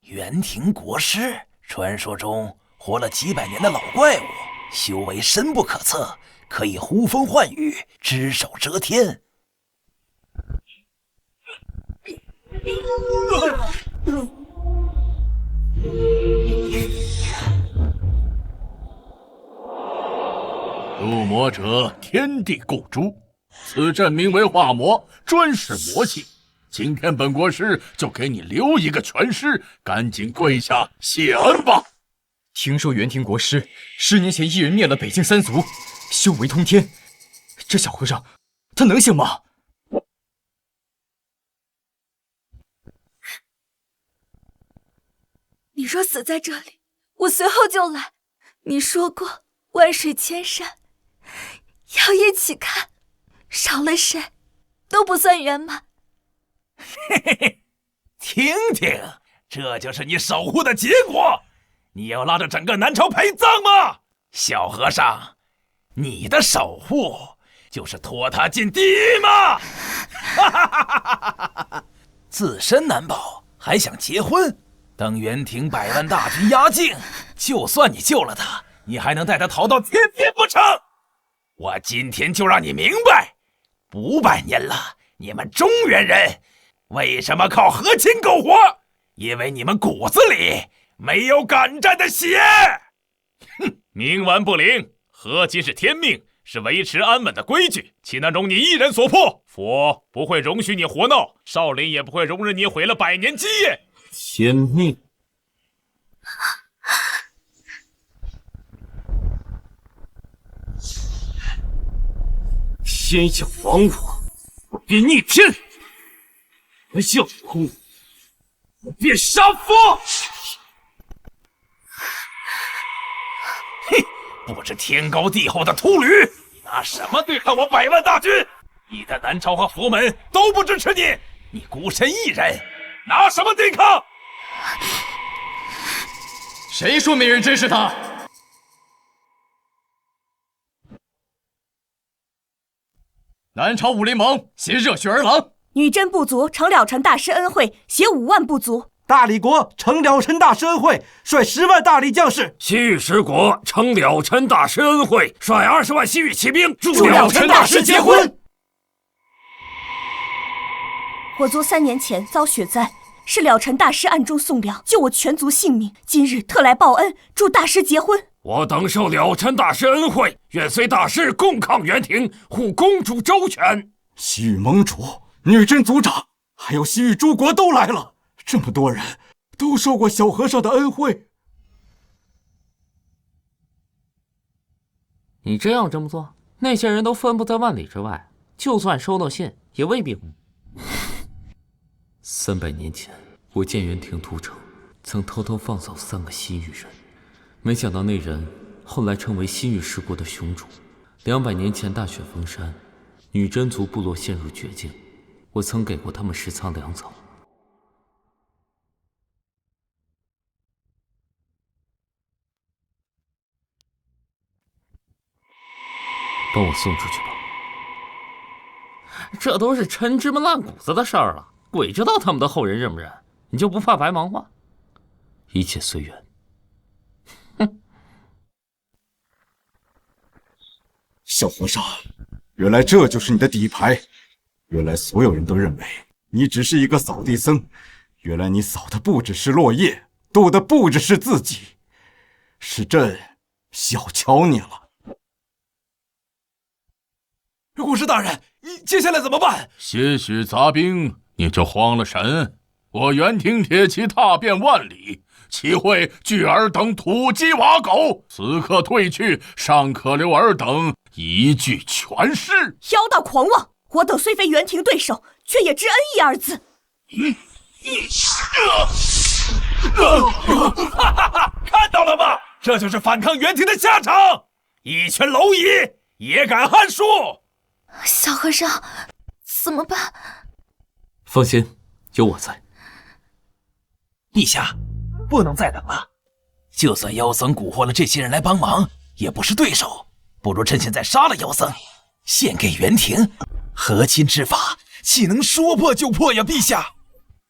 元廷国师，传说中活了几百年的老怪物，修为深不可测，可以呼风唤雨，只手遮天。入魔者天地共诛，此阵名为化魔，专使魔性。今天本国师就给你留一个全尸，赶紧跪下谢恩吧。听说元廷国师10年前一人灭了北境3族，修为通天，这小和尚他能行吗？你若死在这里，我随后就来。你说过万水千山，要一起看，少了谁都不算圆满。嘿嘿嘿，听听，这就是你守护的结果。你要拉着整个南朝陪葬吗？小和尚，你的守护就是拖他进地狱吗？自身难保，还想结婚？等元廷100万大军压境，就算你救了他，你还能带他逃到天边不成？我今天就让你明白，500年了，你们中原人为什么靠和亲苟活？因为你们骨子里没有敢战的血。哼，冥顽不灵，和亲是天命，是维持安稳的规矩，岂能容你一人所破？佛不会容许你活闹，少林也不会容忍你毁了100年基业。天命。天下亡我，我便逆天；佛教亡我，我便杀佛。嘿，不知天高地厚的秃驴，拿什么对抗我100万大军？你的南朝和佛门都不支持你，你孤身一人，拿什么对抗？谁说没人支持他？南朝武林盟携热血儿郎，女真部族承了尘大师恩惠，携5万部族大理国承了陈大师恩惠，率10万大理将士；西域十国承了陈大师恩惠，率20万西域骑兵助了陈大师结婚。我族3年前遭雪灾，是了陈大师暗中送粮，救我全族性命。今日特来报恩，祝大师结婚。我等受了陈大师恩惠，愿随大师共抗元廷，护公主周全。西域盟主、女真族长，还有西域诸国都来了，这么多人都受过小和尚的恩惠。你真要这么做，那些人都分布在万里之外，就算收到信，也未必300年前，我见元廷屠城，曾偷偷放走3个西域人，没想到那人后来成为西域十国的雄主。200年前大雪封山，女真族部落陷入绝境，我曾给过他们食仓粮草。帮我送出去吧。这都是陈芝麻烂谷子的事儿了，鬼知道他们的后人认不认？你就不怕白忙活？一切随缘。哼！小和尚，原来这就是你的底牌。原来所有人都认为你只是一个扫地僧，原来你扫的不只是落叶，渡的不只是自己，是朕小瞧你了。国师大人，接下来怎么办？些许杂兵，你就慌了神？我元廷铁骑踏遍万里，岂会惧尔等土鸡瓦狗？此刻退去，尚可留尔等一举全尸。妖道狂妄！我等虽非元廷对手，却也知恩义二字。看到了吗？这就是反抗元廷的下场！一拳蝼蚁也敢撼树！小和尚，怎么办？放心，有我在。陛下，不能再等了。就算妖僧蛊惑了这些人来帮忙，也不是对手。不如趁现在杀了妖僧，献给元廷。和亲之法，岂能说破就破呀？陛下。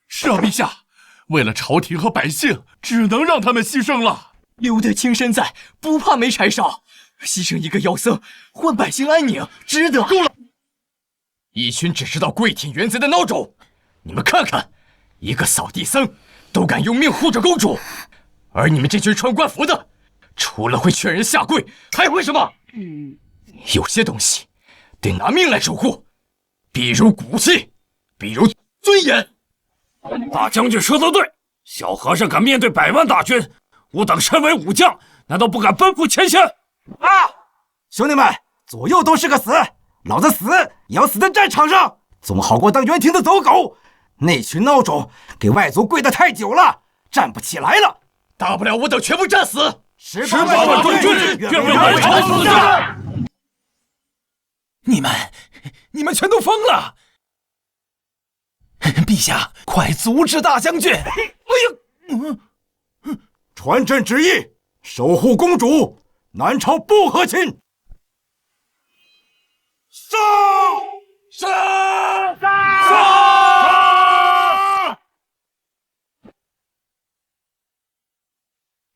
是啊，陛下。为了朝廷和百姓，只能让他们牺牲了。留得青山在，不怕没柴烧。牺牲一个妖僧，换百姓安宁，值得。够了！一群只知道跪舔原贼的孬种！你们看看，一个扫地僧都敢用命护着公主，而你们这群穿官服的，除了会劝人下跪，还会什么？有些东西得拿命来守护，比如骨气，比如尊严。大将军说得对，小和尚敢面对100万大军，吾等身为武将，难道不敢奔赴前线？兄弟们，左右都是个死，老子死也要死在战场上，总好过当元廷的走狗。那群孬种给外族跪得太久了，站不起来了。大不了我等全部战死。18万中军，愿为南朝死战。你们全都疯了！陛下，快阻止大将军！传朕旨意，守护公主，南朝不和亲。杀！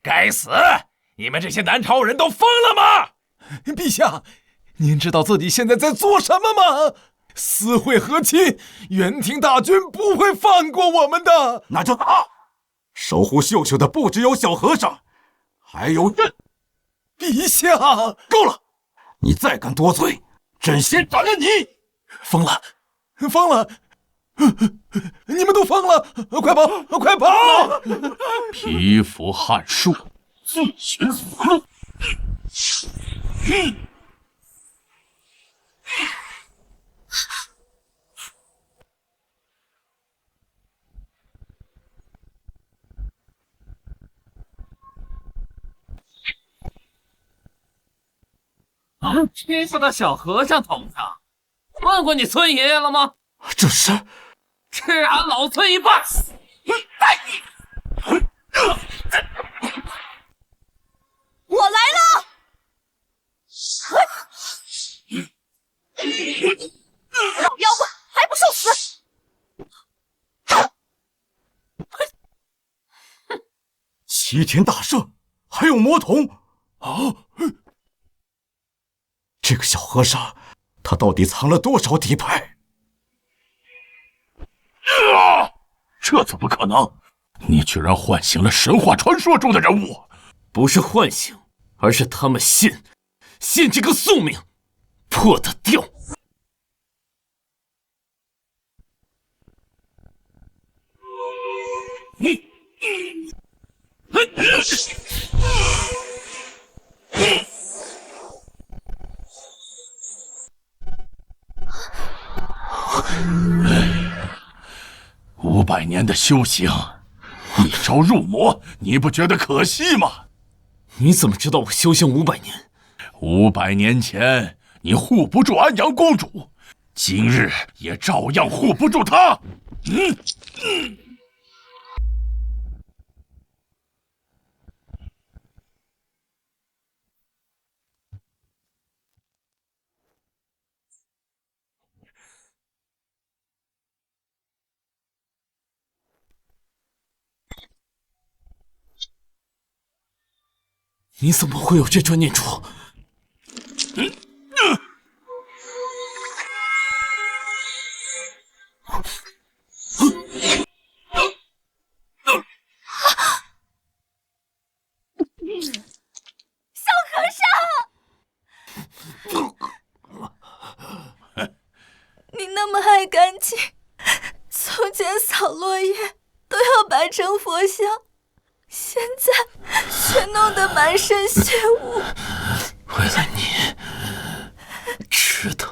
该死！你们这些南朝人都疯了吗？陛下，您知道自己现在在做什么吗？私会和亲，元廷大军不会放过我们的。那就打！守护秀秀的不只有小和尚，还有朕。陛下，够了！你再敢多嘴，朕先斩了你！疯了，疯了！你们都疯了！快跑，快跑！蚍蜉撼树，自寻死路。欺负到小和尚头上，问过你村爷爷了吗？这是吃俺老村一半！我来了！妖怪还不受死！齐天大圣，还有魔童啊！这个小和尚，他到底藏了多少底牌？这怎么可能？你居然唤醒了神话传说中的人物！不是唤醒，而是他们信这个宿命，破得掉。500年的修行，一朝入魔，你不觉得可惜吗？你怎么知道我修行500年？500年前你护不住安阳公主，今日也照样护不住她。你怎么会有这串念珠？小和尚，你那么爱干净，从前扫落叶都要摆成佛像，现在却弄得满身血污。为了你，值得。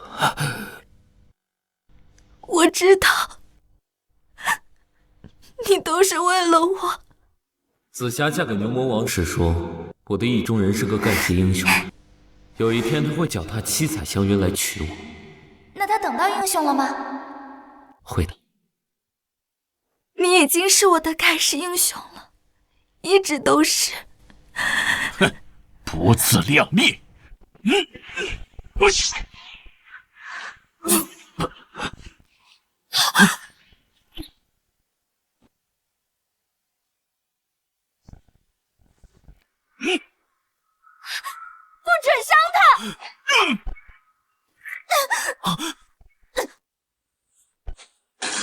我知道，你都是为了我。紫霞嫁给牛魔王时说，我的意中人是个盖世英雄，有一天他会脚踏七彩祥云来娶我。那他等到英雄了吗？会的。你已经是我的盖世英雄了，一直都是。哼，不自量力！不准伤他！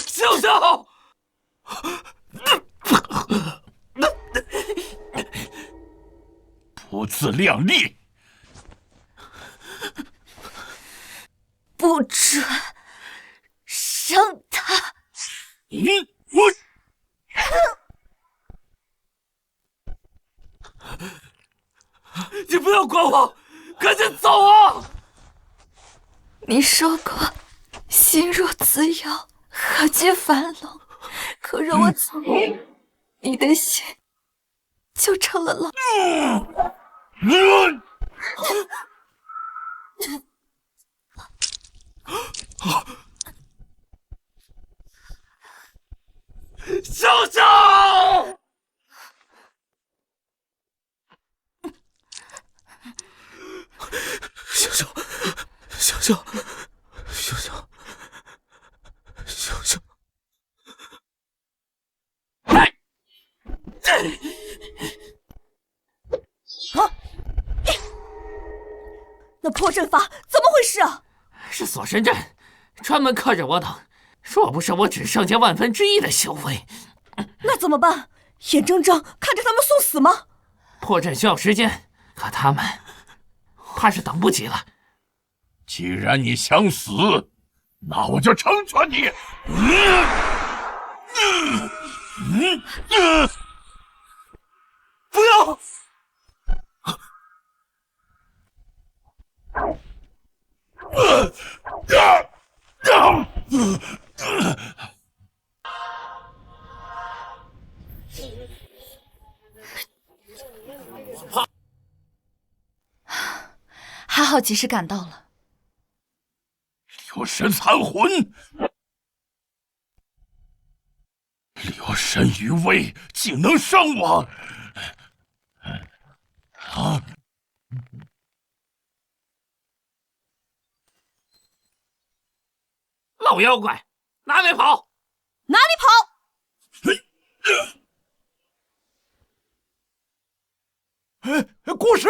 秀秀！不自量力！不准伤他！你不要管我，赶紧走啊！你说过，心若自由，何惧樊笼？可若我走，你的心就成了牢。秀秀！秀秀，秀秀，秀秀，秀秀！那破阵法怎么回事啊？是锁神阵，专门克着我等。若不是我只剩下1/1000的修为，那怎么办？眼睁睁看着他们送死吗？破阵需要时间，可他们怕是等不及了。既然你想死，那我就成全你！不要！还好及时赶到了。流神残魂，流神余威，竟能伤我！啊！老妖怪，哪里跑？哪里跑？顾氏！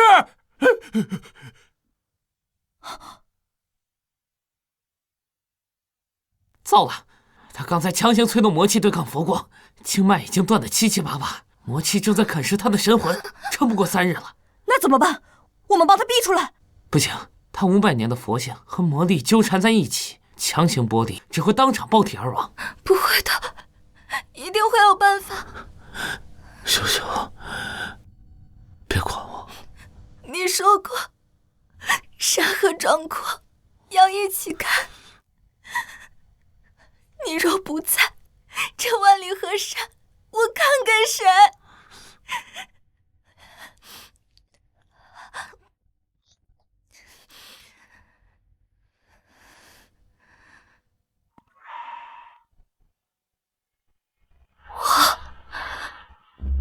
糟了，他刚才强行催动魔气对抗佛光，经脉已经断得七七八八，魔气正在啃食他的神魂，撑不过3日了。那怎么办？我们帮他逼出来。不行，他500年的佛性和魔力纠缠在一起，强行剥离只会当场爆体而亡。不会的，一定会有办法。小小，别管我。你说过，山河壮阔，要一起看。你若不在，这万里河山，我看给谁？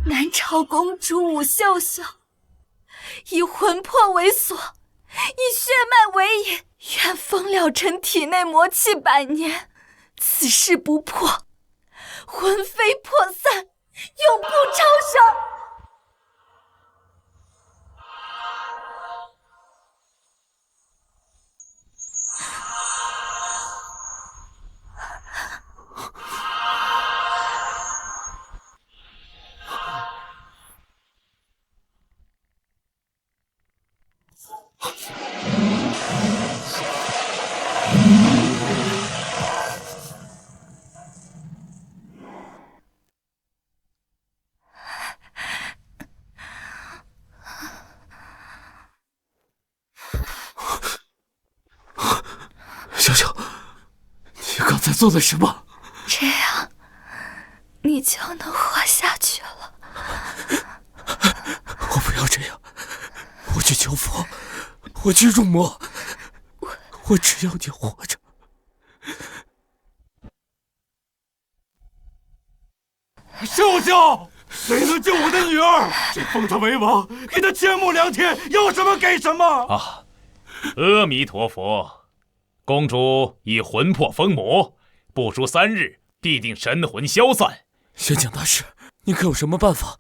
南朝公主武秀秀，以魂魄为锁，以血脉为引，愿封了尘体内魔气100年，此事不破，魂飞魄散，永不超生。小小，你刚才做了什么？这样，你就能活下去了。我不要这样，我去求佛，我去入魔，我只要你活着。秀秀，谁能救我的女儿？谁封她为王，给她千亩良田，要什么给什么。啊，阿弥陀佛。公主以魂魄封魔，不出3日，必定神魂消散。玄景大师，你可有什么办法？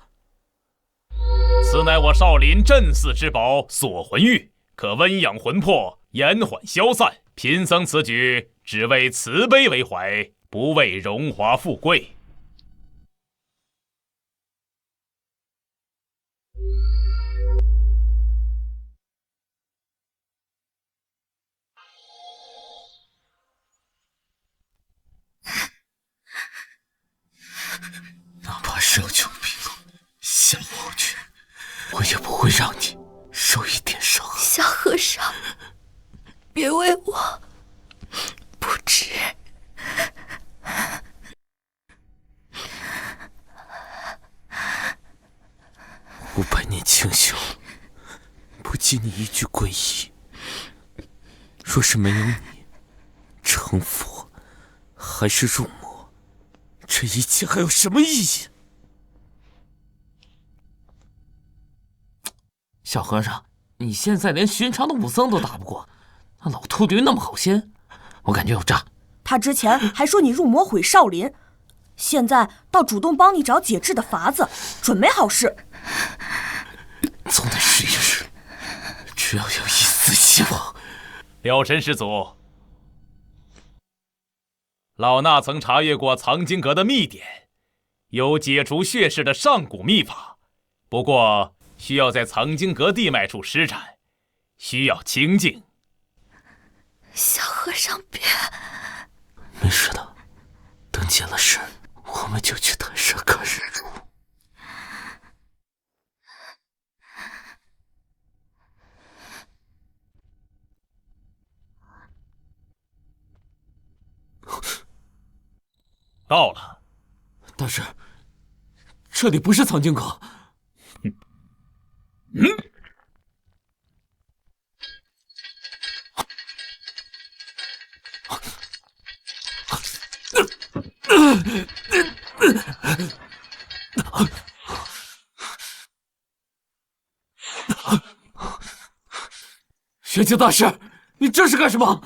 此乃我少林镇寺之宝锁魂玉，可温养魂魄，延缓消散。贫僧此举只为慈悲为怀，不为荣华富贵。哪怕烧穷逼落，下黄泉，我也不会让你受一点伤害。小和尚，别为我不值。500年清修，不及你一句皈依。若是没有你，成佛还是入魔，这一切还有什么意义？小和尚，你现在连寻常的武僧都打不过，那老秃驴那么好仙，我感觉有诈。他之前还说你入魔毁少林，现在倒主动帮你找解制的法子，准没好事。总得试一试，只要有一丝希望。了尘师祖，老衲曾查阅过藏经阁的秘典，有解除血势的上古秘法，不过需要在藏经阁地脉处施展，需要清静。小和尚别。没事的，等解了事，我们就去台上看日出。到了。大师，这里不是藏经阁。玄景大师，你这是干什么？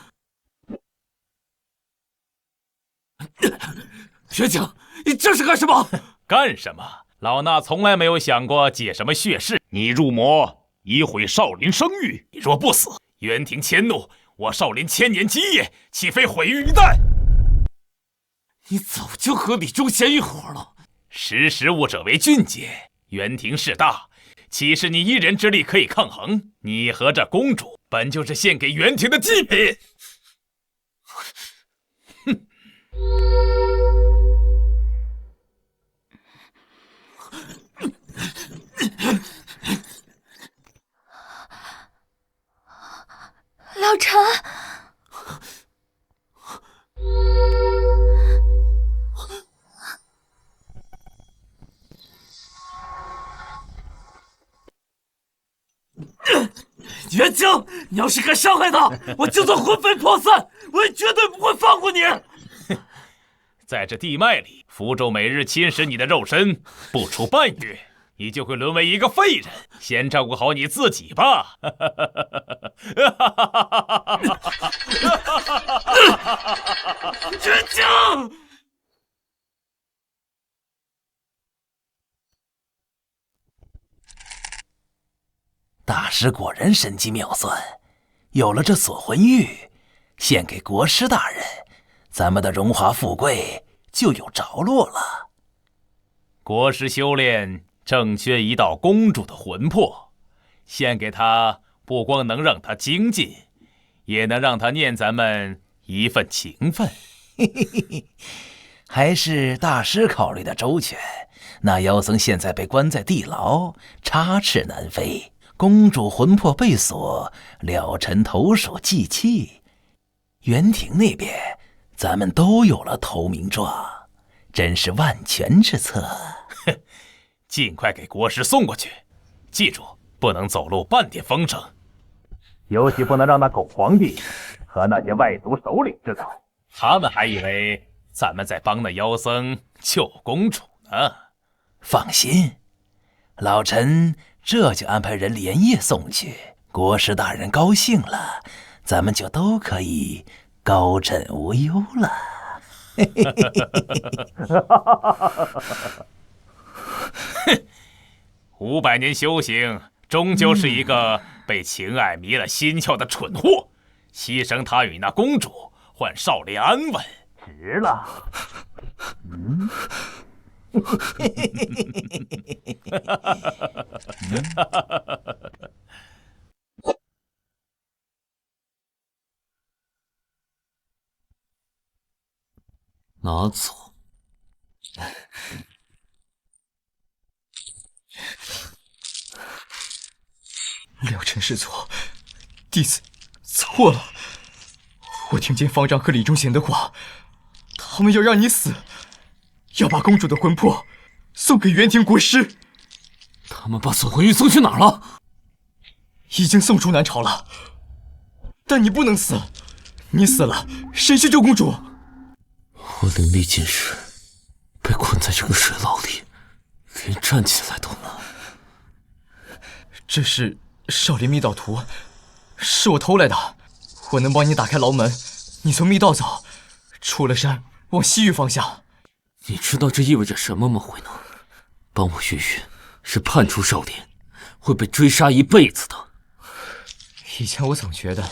玄景，你这是干什么？干什么？老衲从来没有想过解什么血誓。你入魔已毁少林声誉，你若不死，袁廷迁怒，我少林千年基业岂非毁于一旦？你早就和李忠贤一伙了。识时务者为俊杰，袁廷势大，岂是你一人之力可以抗衡？你和这公主本就是献给袁廷的祭品。哼！老陈，袁清，你要是敢伤害他，我就算魂飞魄散，我也绝对不会放过你。在这地脉里，符咒每日侵蚀你的肉身，不出半月，你就会沦为一个废人。先照顾好你自己吧。袁清，大师果然神机妙算，有了这锁魂玉，献给国师大人，咱们的荣华富贵就有着落了。国师修炼正缺一道公主的魂魄，献给他，不光能让他精进，也能让他念咱们一份情分。还是大师考虑的周全。那妖僧现在被关在地牢，插翅难飞。公主魂魄被锁，了尘投鼠忌器。袁廷那边，咱们都有了投名状，真是万全之策。哼，尽快给国师送过去，记住，不能走漏半点风声，尤其不能让那狗皇帝和那些外族首领知道，他们还以为咱们在帮那妖僧救公主呢。放心，老臣这就安排人连夜送去。国师大人高兴了，咱们就都可以高枕无忧了。哼，500年修行，终究是一个被情爱迷了心窍的蠢货，牺牲他与那公主，换少林安稳，值了。拿走。了尘师祖，弟子错了。我听见方丈和李忠贤的话，他们要让你死，要把公主的魂魄送给袁廷国师。他们把锁魂玉送去哪儿了？已经送出南朝了。但你不能死，你死了，谁去救公主？我灵力尽失，被困在这个水牢里，连站起来都难。这是少林密道图，是我偷来的。我能帮你打开牢门，你从密道走，出了山往西域方向。你知道这意味着什么吗，慧能？帮我越狱是叛出少林，会被追杀一辈子的。以前我总觉得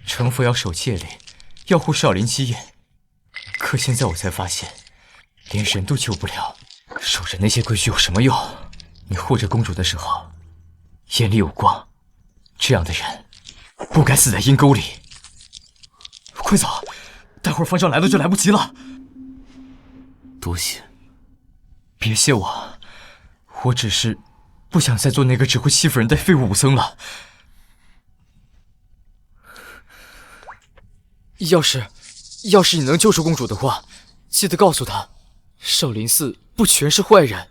成佛要守戒律，要护少林基业，可现在我才发现，连人都救不了，守着那些规矩有什么用？你护着公主的时候，眼里有光，这样的人不该死在阴沟里。快走，待会儿方丈来了就来不及了。多谢。别谢我，我只是不想再做那个只会欺负人的废物武僧了。要是你能救出公主的话，记得告诉她，少林寺不全是坏人。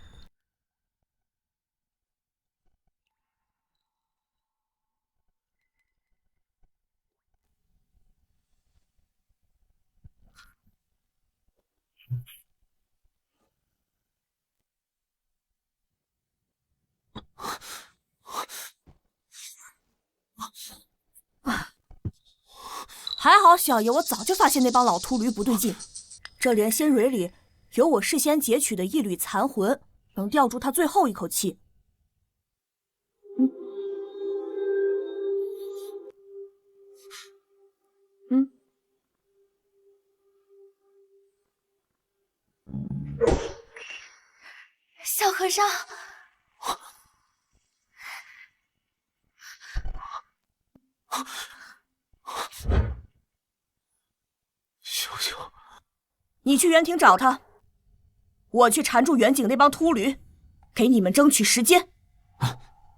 还好小爷我早就发现那帮老秃驴不对劲，这连仙蕊里有我事先截取的一缕残魂，能吊住他最后一口气。小和尚，秀秀，你去园亭找他，我去缠住远景那帮秃驴，给你们争取时间。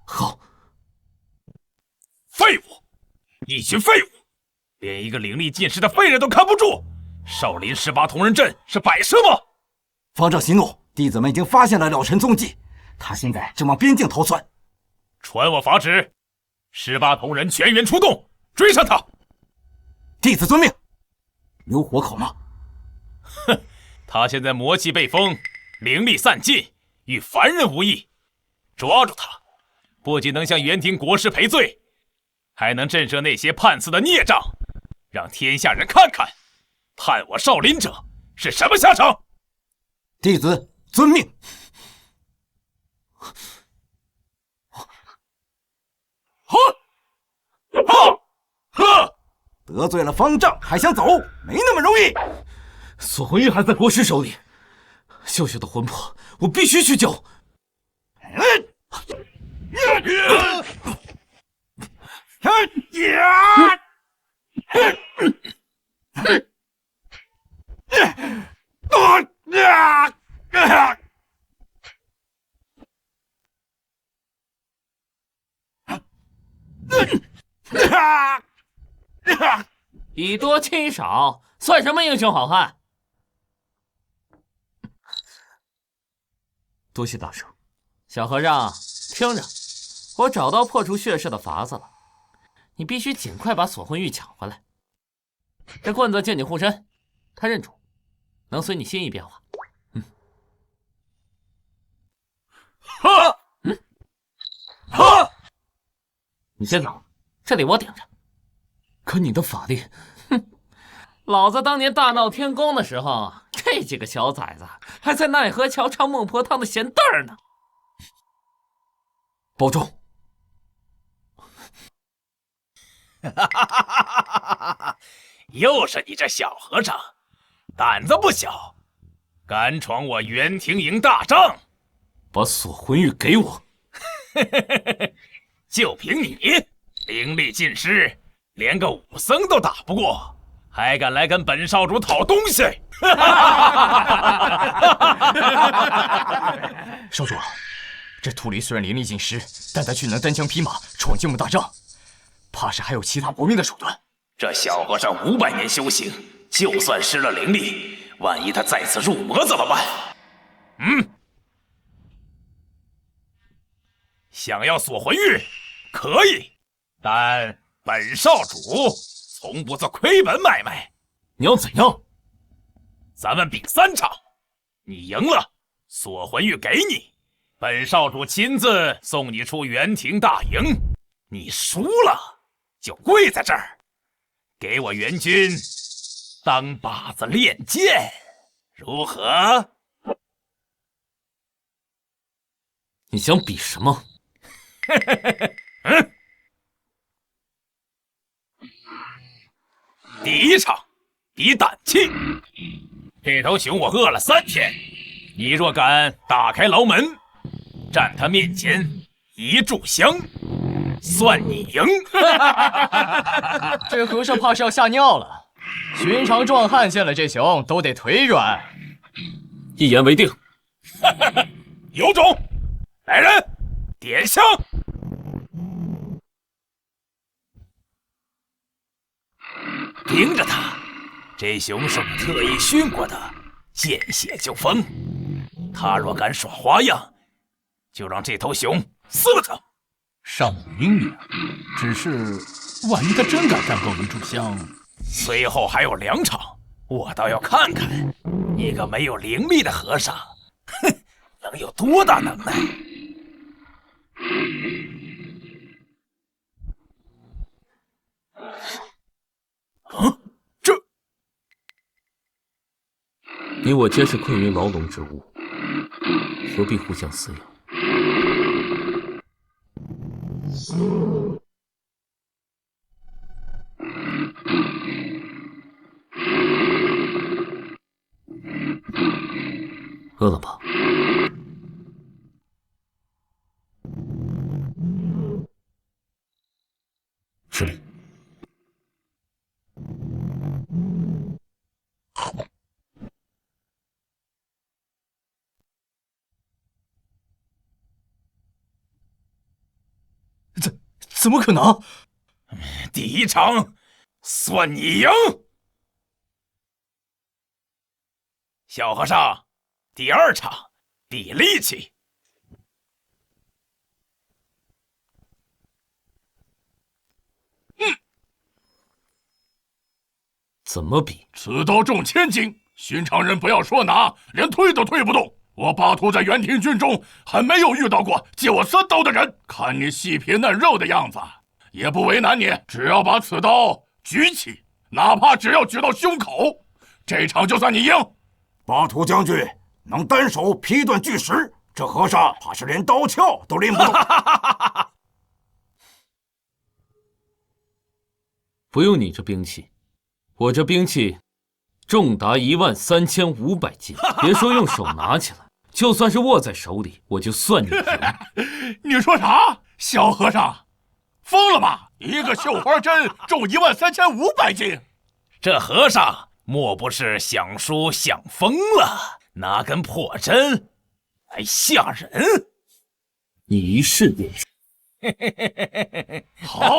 好。废物，一群废物，连一个灵力尽失的废人都看不住。少林18铜人阵是摆设吗？方丈息怒，弟子们已经发现了了尘踪迹，他现在正往边境逃窜。传我法旨，18铜人全员出动，追上他。弟子遵命。有活口吗？哼，他现在魔气被封，灵力散尽，与凡人无异。抓住他，不仅能向元庭国师赔罪，还能震慑那些叛刺的孽障，让天下人看看叛我少林者是什么下场。弟子遵命。得罪了方丈还想走，没那么容易。锁魂玉还在国师手里，秀秀的魂魄我必须去救。以多欺少，算什么英雄好汉？多谢大圣。小和尚，听着，我找到破除血势的法子了，你必须尽快把锁魂玉抢回来。这棍子借你护身，他认主，能随你心意变化。你先走，这里我顶着。可你的法力，老子当年大闹天宫的时候，这几个小崽子还在奈何桥唱孟婆汤的闲蛋儿呢。保重。又是你这小和尚，胆子不小，敢闯我元庭营大帐，把锁魂玉给我。就凭你灵力尽失，连个武僧都打不过，还敢来跟本少主讨东西？少主，这秃驴虽然灵力尽失，但他却能单枪匹马闯进我们大帐，怕是还有其他搏命的手段。这小和尚500年修行，就算失了灵力，万一他再次入魔怎么办？想要锁魂玉可以，但本少主从不做亏本买卖。你要怎样？咱们比3场，你赢了，锁魂玉给你，本少主亲自送你出元庭大营；你输了，就跪在这儿，给我元军当靶子练剑，如何？你想比什么？第1场比胆气。这头熊我饿了3天，你若敢打开牢门，站他面前一炷香，算你赢。这和尚怕是要吓尿了。寻常壮汉见了这熊都得腿软。一言为定。有种，来人，点香。盯着他，这熊是我特意训过的，见血就疯。他若敢耍花样，就让这头熊撕了他。尚武英明，只是万一他真敢战斗一炷香，随后还有2场，我倒要看看你个没有灵力的和尚，哼，能有多大能耐？你我皆是困于牢笼之物，何必互相撕咬？饿了吧？吃吧。怎么可能？第一场算你赢。小和尚，第二场比力气。怎么比？此刀重1000斤，寻常人不要说拿，连推都推不动。我巴图在元庭军中还没有遇到过借我3刀的人。看你细皮嫩肉的样子，也不为难你，只要把此刀举起，哪怕只要举到胸口，这场就算你赢。巴图将军能单手劈断巨石，这和尚怕是连刀鞘都拎不动。不用你这兵器，我这兵器重达13500斤，别说用手拿起来，就算是握在手里，我就算你赢。你说啥？小和尚，疯了吧？一个绣花针重13500斤，这和尚莫不是想书想疯了？拿根破针来吓人？你一试便知。好，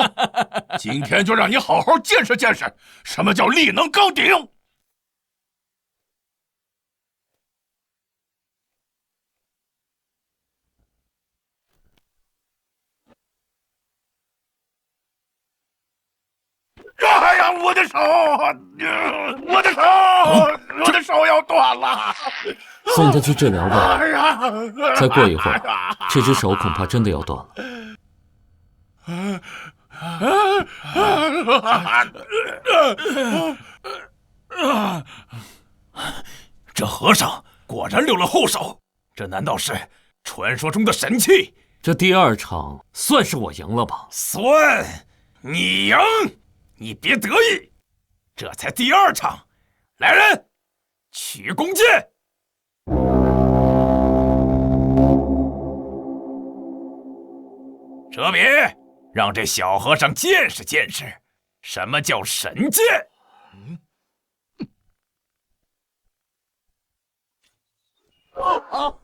今天就让你好好见识见识什么叫力能刚鼎。哎呀，我的手，我的手，我的手要断了。送他去治疗吧。哎呀，再过一会儿，这只手恐怕真的要断了。这和尚果然留了后手，这难道是传说中的神器？这第二场算是我赢了吧？算你赢，你别得意，这才第二场。来人，取弓箭！哲敏，让这小和尚见识见识什么叫神箭。好！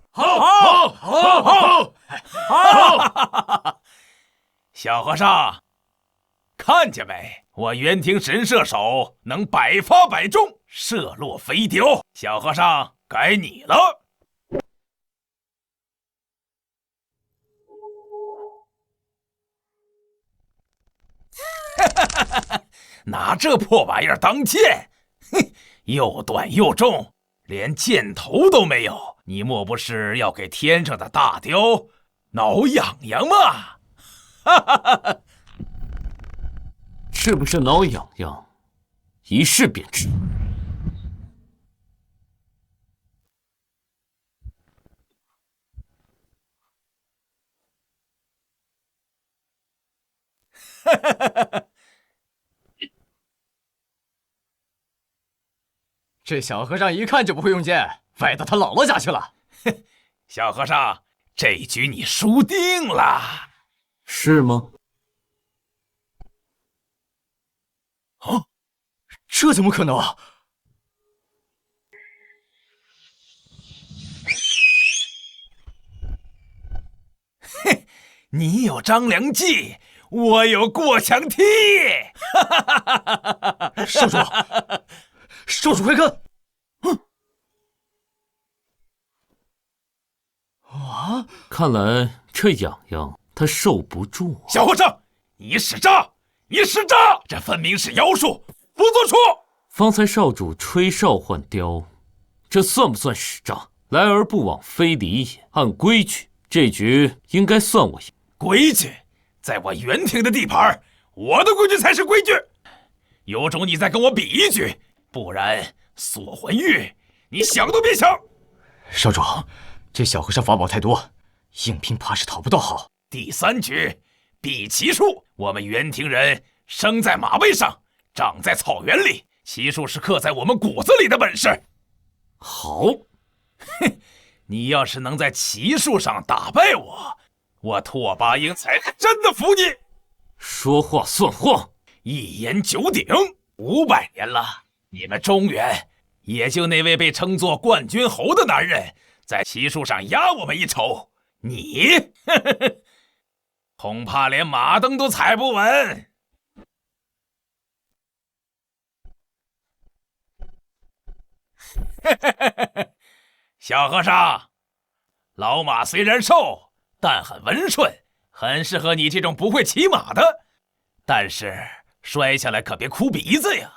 小和尚，看见没？我元庭神射手能百发百中，射落飞雕。小和尚，该你了。拿这破玩意儿当剑，哼，又短又重，连箭头都没有。你莫不是要给天上的大雕挠痒痒吗？哈哈哈哈！是不是挠痒痒，一试便知。哈哈哈哈！这小和尚一看就不会用剑，歪到他姥姥家去了。小和尚，这局你输定了。是吗？啊，这怎么可能啊？哼，你有张良计，我有过墙梯。少主，少主快看！啊，看来这痒痒他受不住啊。小和尚，你使诈！你使诈！这分明是妖术，不作数！方才少主吹哨唤雕，这算不算使诈？来而不往非礼也。按规矩，这局应该算我赢。规矩，在我元庭的地盘，我的规矩才是规矩。有种你再跟我比一局，不然锁魂玉，你想都别想。少主，这小和尚法宝太多，硬拼怕是讨不到好。第3局，比骑术。我们园庭人生在马背上，长在草原里，骑术是刻在我们骨子里的本事。好，哼，你要是能在骑术上打败我，我拓跋英才真的服你。说话算话，一言九鼎。500年了，你们中原也就那位被称作冠军侯的男人，在骑术上压我们一筹。你，呵呵呵，恐怕连马蹬都踩不稳。小和尚，老马虽然瘦，但很温顺，很适合你这种不会骑马的。但是摔下来可别哭鼻子呀！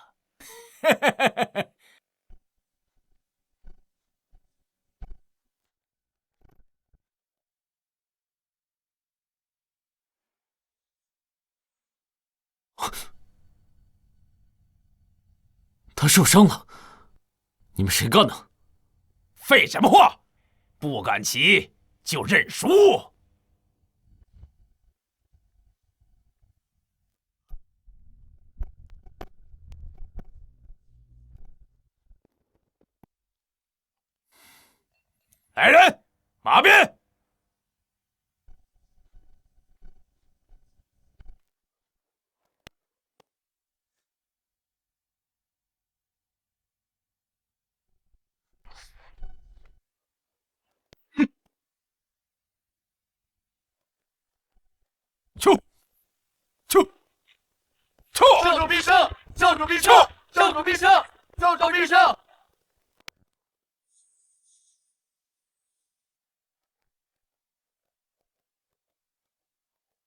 他受伤了，你们谁干的？废什么话！不敢骑就认输。来人，马鞭！教主必胜！教主必胜！教主必胜！教主必胜！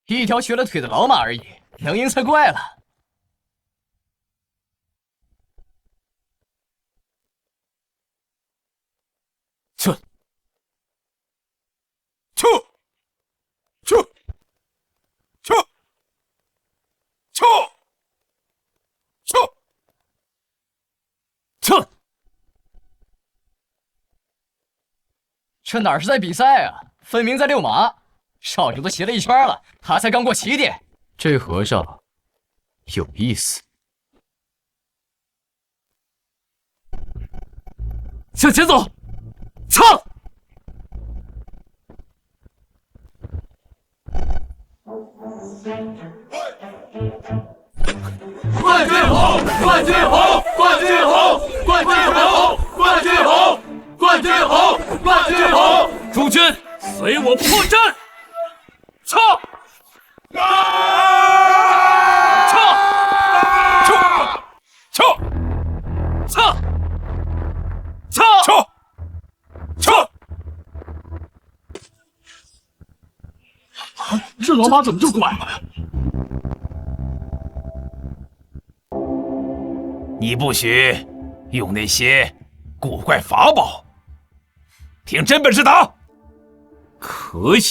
一条瘸了腿的老马而已，能赢才怪了。去！这哪是在比赛啊，分明在遛马。少主都骑了一圈了，他才刚过起点。这和尚有意思。向前走，唱！冠军红！冠军红！冠军红！冠军红！冠军红！冠军红！冠军红！诸君，随我破阵！唱！这老马怎么就拐了呀？你不许用那些古怪法宝，凭真本事打！可以。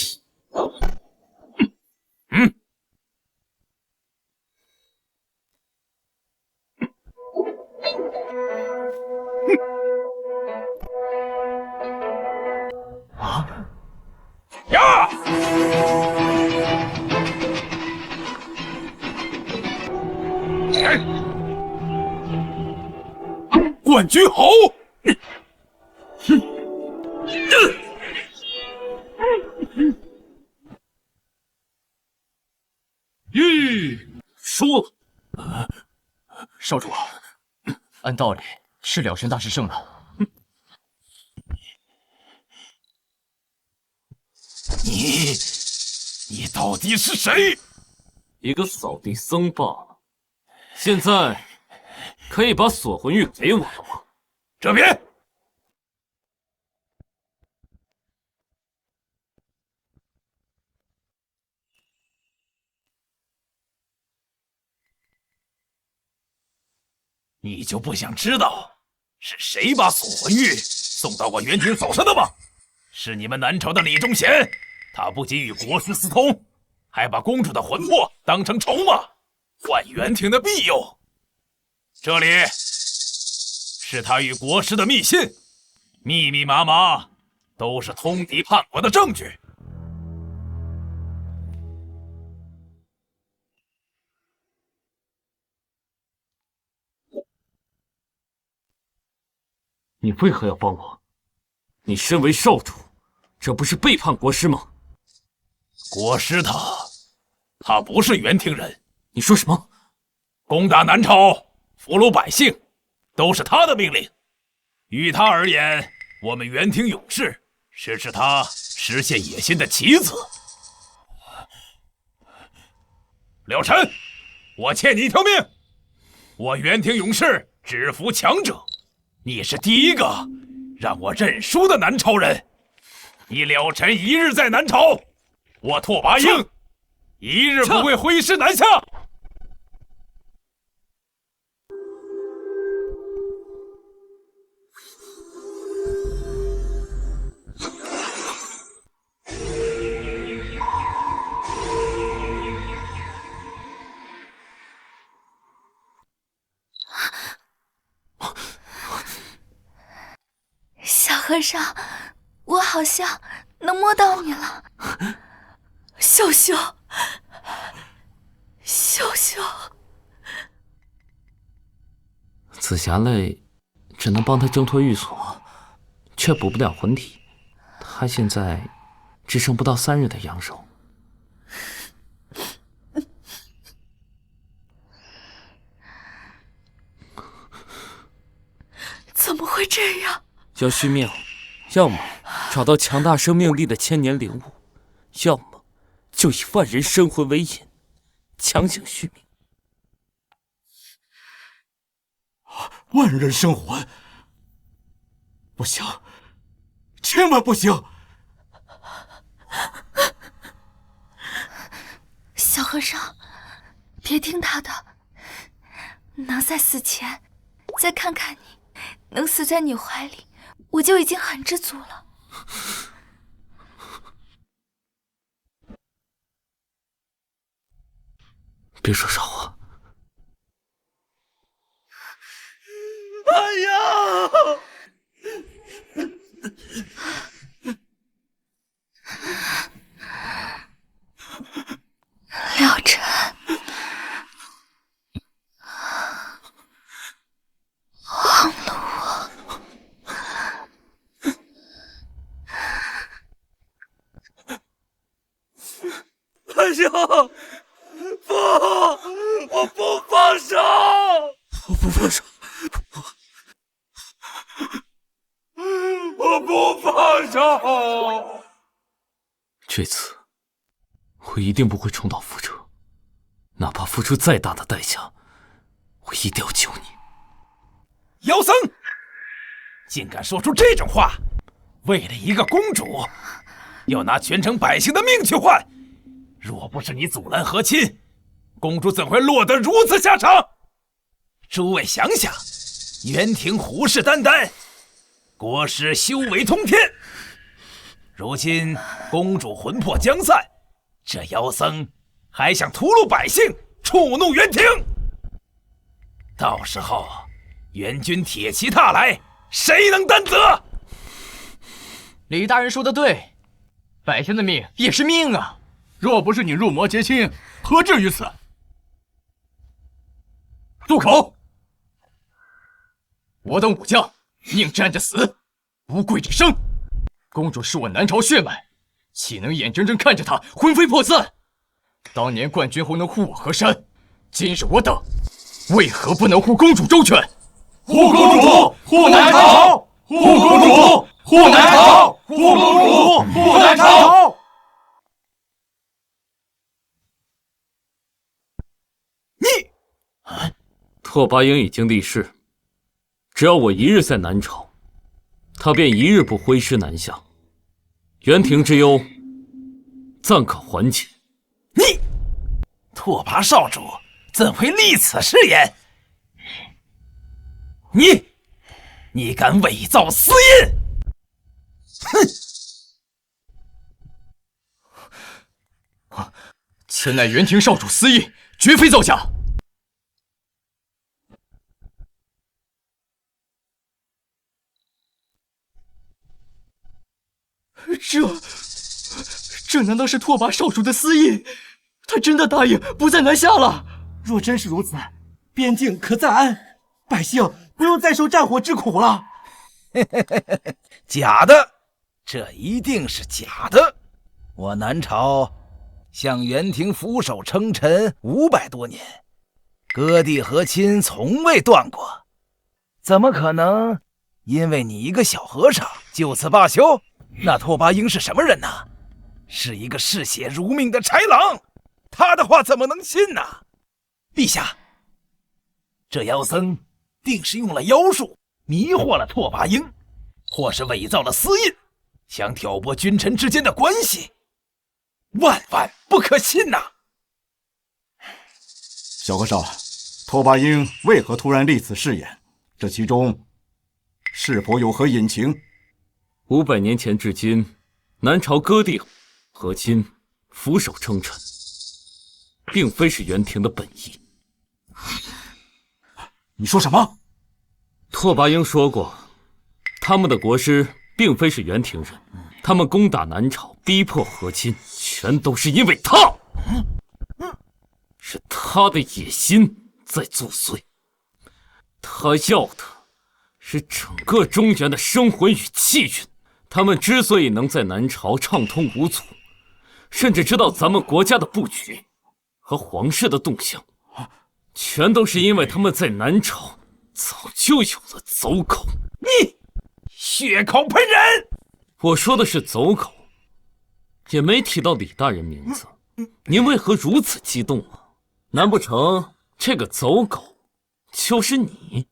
呀！冠军侯！输了。少主，按道理是了神大师胜了。你到底是谁？一个扫地僧罢了。现在可以把锁魂玉给我了吗？这边。你就不想知道是谁把锁魂玉送到我园庭走上的吗？是你们南朝的李忠贤，他不仅与国师私通，还把公主的魂魄当成筹码，换园庭的庇佑。这里是他与国师的密信，密密麻麻都是通敌叛国的证据。你为何要帮我？你身为少主，这不是背叛国师吗？国师他不是元庭人。你说什么？攻打南朝，俘虏百姓，都是他的命令。于他而言，我们元庭勇士是他实现野心的棋子。了尘，我欠你一条命。我元庭勇士只服强者，你是第一个让我认输的南朝人。你了尘一日在南朝，我拓跋英一日不会挥师南下。小和尚，我好像能摸到你了。秀秀，秀秀，紫霞泪只能帮他挣脱寓所，却补不了魂体。他现在只剩不到3日的阳寿。怎么会这样？要续命，要么找到强大生命力的千年灵物，要么就以万人生魂为引，强行续命。万人生魂，不行，千万不行！小和尚，别听他的，能在死前再看看你，能死在你怀里，我就已经很知足了。别说傻话。哎呀！了尘，忘了我。哎呀！不，我不放手！我不放手！我不放手！这次我一定不会重蹈覆辙，哪怕付出再大的代价，我一定要救你。妖僧，竟敢说出这种话！为了一个公主，要拿全城百姓的命去换！若不是你阻拦和亲，公主怎会落得如此下场？诸位想想，元庭虎视眈眈，国师修为通天，如今公主魂魄将散，这妖僧还想屠戮百姓，触怒元庭。到时候元军铁骑踏来，谁能担责？李大人说的对，百姓的命也是命啊！若不是你入魔结亲，何至于此？住口！我等武将宁站着死，不跪着生。公主是我南朝血脉，岂能眼睁睁看着她魂飞魄散？当年冠军侯能护我河山，今日我等为何不能护公主周全？护公主，护南朝！护公主，护南朝！护公主，护南朝！拓跋英已经立誓，只要我一日在南朝，他便一日不挥师南下。元庭之忧，暂可缓解。你，拓跋少主怎会立此誓言？你敢伪造私印！哼！此乃元庭少主私印，绝非造假。这难道是拓跋少主的私意？他真的答应不再南下了？若真是如此，边境可再安，百姓不用再受战火之苦了。假的，这一定是假的。我南朝向元廷俯首称臣500多年，割地和亲从未断过，怎么可能因为你一个小和尚就此罢休？那拓跋英是什么人呢？是一个嗜血如命的豺狼，他的话怎么能信呢？陛下，这妖僧定是用了妖术迷惑了拓跋英，或是伪造了私印，想挑拨君臣之间的关系，万万不可信呐！小和尚，拓跋英为何突然立此誓言？这其中是否有何隐情？500年前至今，南朝割地和亲，俯首称臣，并非是元廷的本意。你说什么？拓跋英说过，他们的国师并非是元廷人，他们攻打南朝，逼迫和亲，全都是因为他，是他的野心在作祟。他要的是整个中原的生魂与气运。他们之所以能在南朝畅通无阻，甚至知道咱们国家的布局和皇室的动向，全都是因为他们在南朝早就有了走狗。你血口喷人！我说的是走狗，也没提到李大人名字。您为何如此激动啊？难不成这个走狗就是你？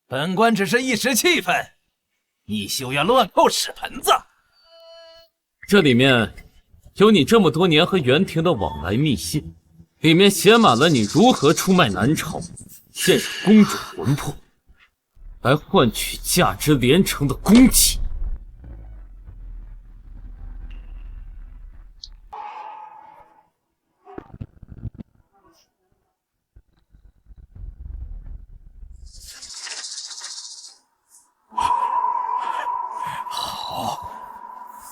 本官只是一时气愤，你休要乱扣屎盆子。这里面有你这么多年和元廷的往来密信，里面写满了你如何出卖南朝，献上公主魂魄，来换取价值连城的功绩。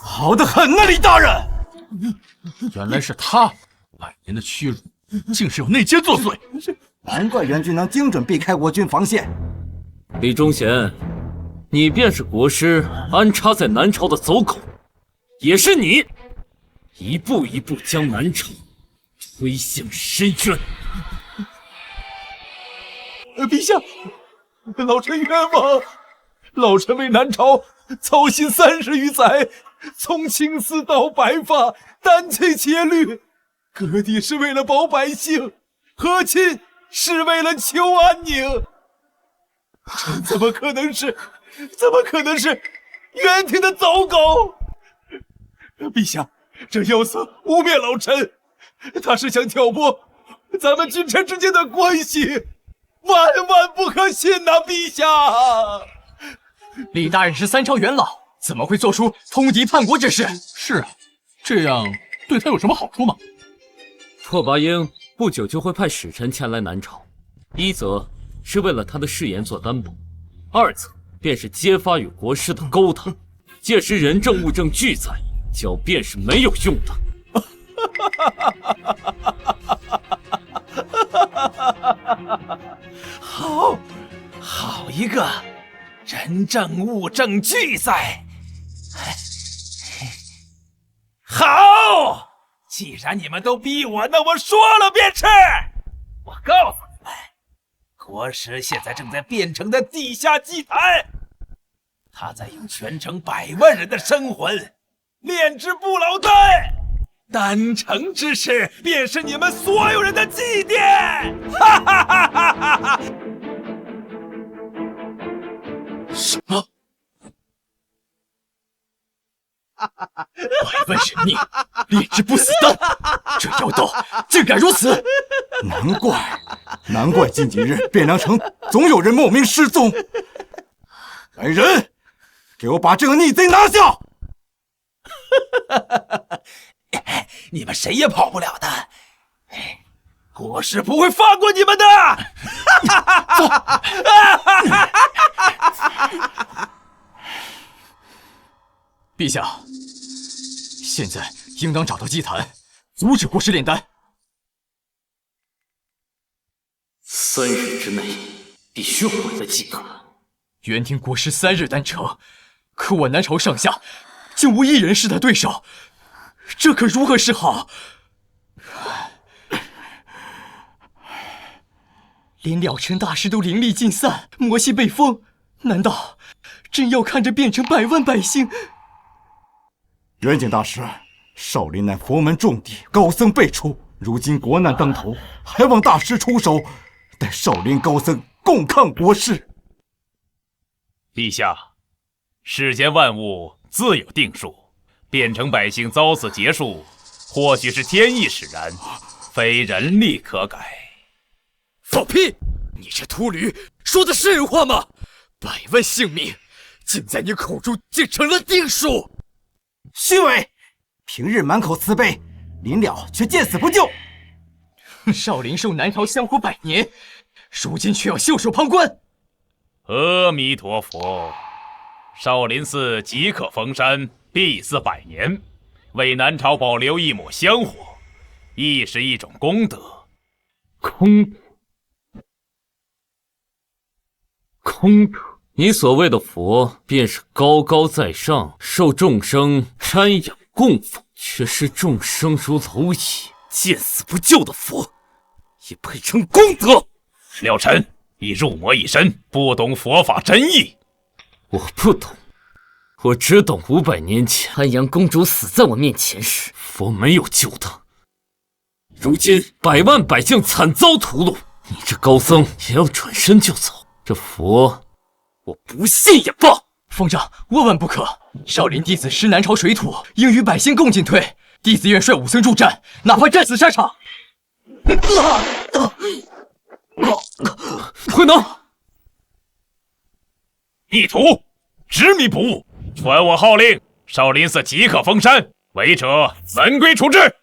好得很呐，李大人！原来是他，100年的屈辱，竟是有内奸作祟。难怪元军能精准避开我军防线。李忠贤，你便是国师安插在南朝的走狗，也是你一步一步将南朝推向深渊。陛下，老臣冤枉，老臣为南朝操心30余载，从青丝到白发，担起节律。割地是为了保百姓，和亲是为了求安宁。这怎么可能是元廷的走狗？陛下，这妖僧污蔑老臣，他是想挑拨咱们君臣之间的关系，万万不可信呐！陛下，李大人是3朝元老，怎么会做出通敌叛国之事？是啊，这样对他有什么好处吗？拓跋英不久就会派使臣前来南朝，一则是为了他的誓言做担保，二则便是揭发与国师的勾当。届时人证物证俱在，狡辩是没有用的。好一个人证物证俱在！好，既然你们都逼我，那我说了便是。我告诉你们，国师现在正在汴城的地下祭坛，他在用全城100万人的生魂炼制不老丹，丹成之事便是你们所有人的祭奠！哈哈哈哈哈哈！什么？百万人命，炼制不死丹，这妖道竟敢如此！难怪近几日汴梁城总有人莫名失踪。来人，给我把这个逆贼拿下！你们谁也跑不了的，国师不会放过你们的！陛下，现在应当找到祭坛，阻止国师炼丹。3日之内必须毁了祭坛。原听国师3日丹成，可我南朝上下竟无一人是他对手，这可如何是好？连了尘大师都灵力尽散，魔气被封，难道真要看着变成百万百姓？元景大师，少林乃佛门重地，高僧辈出，如今国难当头，还望大师出手，带少林高僧共抗国师。陛下，世间万物自有定数，变成百姓遭此劫数，或许是天意使然，非人力可改。放屁！你这秃驴说的是人话吗？100万性命，竟在你口中竟成了定数！虚伪！平日满口慈悲，临了却见死不救。少林受南朝香火100年，如今却要袖手旁观。阿弥陀佛，少林寺即刻封山，闭寺100年，为南朝保留一抹香火，亦是一种功德。功德。功德，你所谓的佛，便是高高在上，受众生瞻仰供奉，却视众生如蝼蚁，见死不救的佛，也配称功德？了尘，你入魔一身，不懂佛法真意。我不懂，我只懂500年前安阳公主死在我面前时，佛没有救她。如今100万百姓惨遭屠戮，你这高僧也要转身就走。这佛，我不信也罢。方丈，万万不可！少林弟子识南朝水土，应与百姓共进退。弟子愿率武僧助战，哪怕战死沙场。快拿！逆徒，执迷不悟，传我号令，少林寺即刻封山，违者门规处置。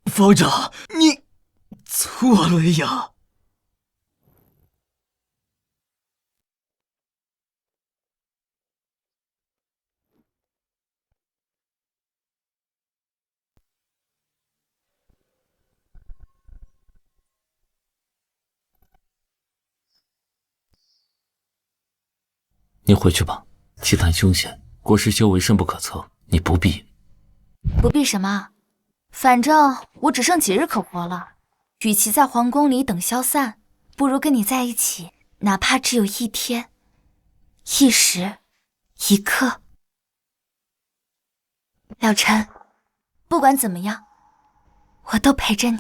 方丈，你错了呀！你回去吧，祭坛凶险，国师修为深不可测，你不必。不必什么？反正我只剩几日可活了，与其在皇宫里等消散，不如跟你在一起，哪怕只有1天、1时、1刻。了尘，不管怎么样，我都陪着你。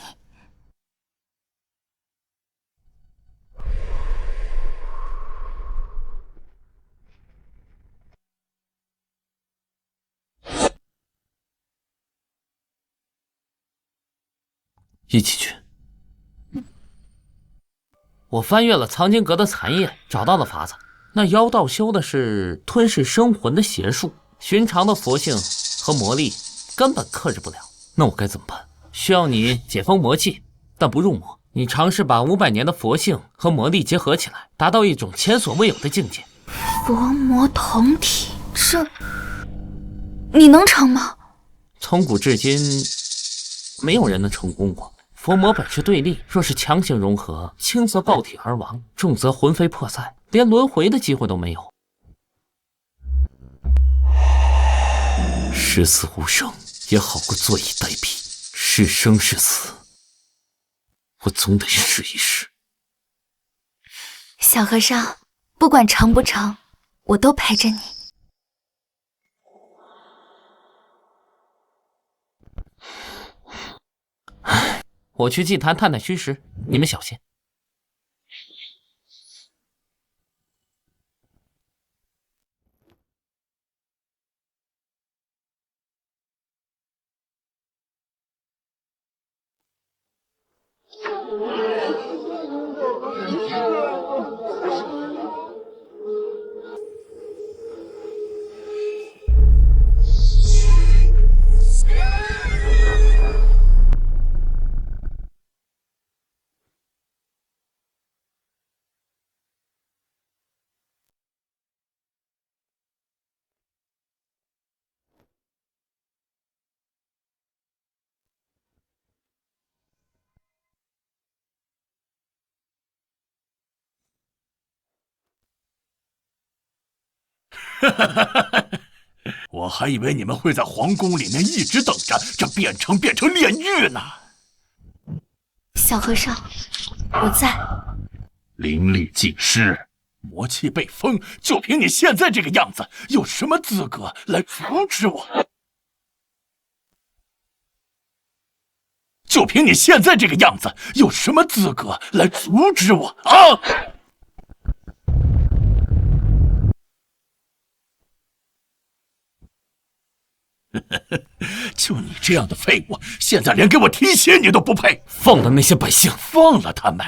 一起去。我翻阅了藏经阁的残页，找到了法子。那妖道修的是吞噬生魂的邪术，寻常的佛性和魔力根本克制不了。那我该怎么办？需要你解封魔气，但不入魔。你尝试把500年的佛性和魔力结合起来，达到一种前所未有的境界。佛魔同体，这你能成吗？从古至今，没有人能成功过。佛魔本是对立，若是强行融合，轻则爆体而亡，重则魂飞魄散，连轮回的机会都没有。视死无生，也好过坐以待毙。是生是死，我总得试一试。小和尚，不管成不成，我都陪着你。我去祭坛探探虚实，你们小心。我还以为你们会在皇宫里面一直等着这变成炼狱呢。小和尚，我在。灵力尽失，魔气被封，就凭你现在这个样子，有什么资格来阻止我？就凭你现在这个样子，有什么资格来阻止我啊？就你这样的废物，现在连给我提鞋你都不配！放了那些百姓，放了他们！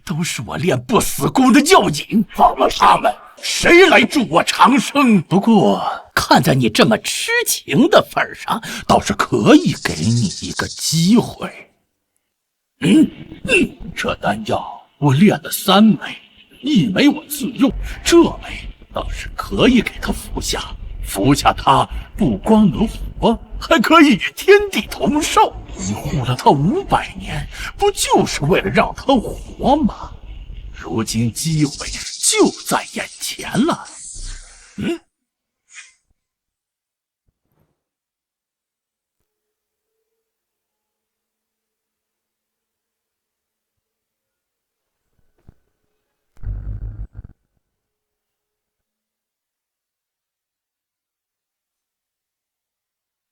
都是我练不死功的药引，放了他们，谁来助我长生？不过看在你这么痴情的份上，倒是可以给你一个机会。这丹药我炼了3枚，1枚我自用，这枚倒是可以给他服下。服下它，不光能活，还可以与天地同寿。你护了他500年，不就是为了让他活吗？如今机会就在眼前了。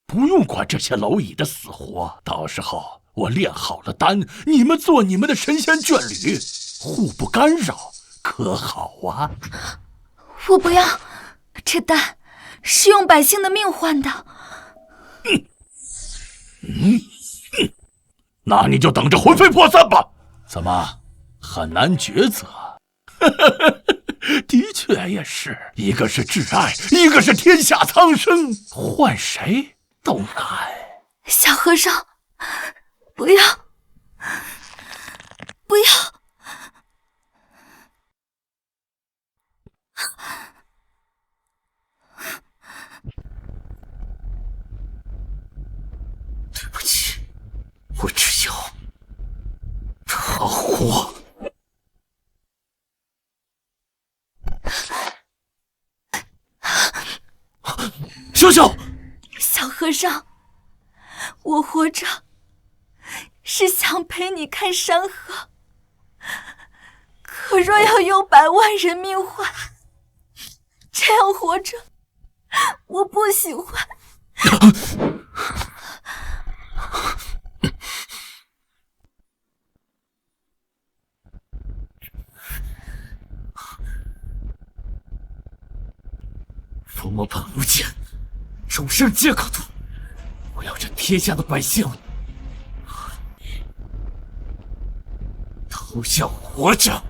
不用管这些蝼蚁的死活，到时候我炼好了丹，你们做你们的神仙眷侣，互不干扰，可好啊？我不要，这丹是用百姓的命换的。那你就等着魂飞魄散吧。怎么，很难抉择？的确也是，一个是挚爱，一个是天下苍生，换谁都难。小和尚，不要，不要！对不起，我只要他活。秀秀，小和尚，我活着是想陪你看山河，可若要用100万人命换，这样活着我不喜欢。伏魔盘无间，众生皆可渡。我要这天下的百姓和你都要活着。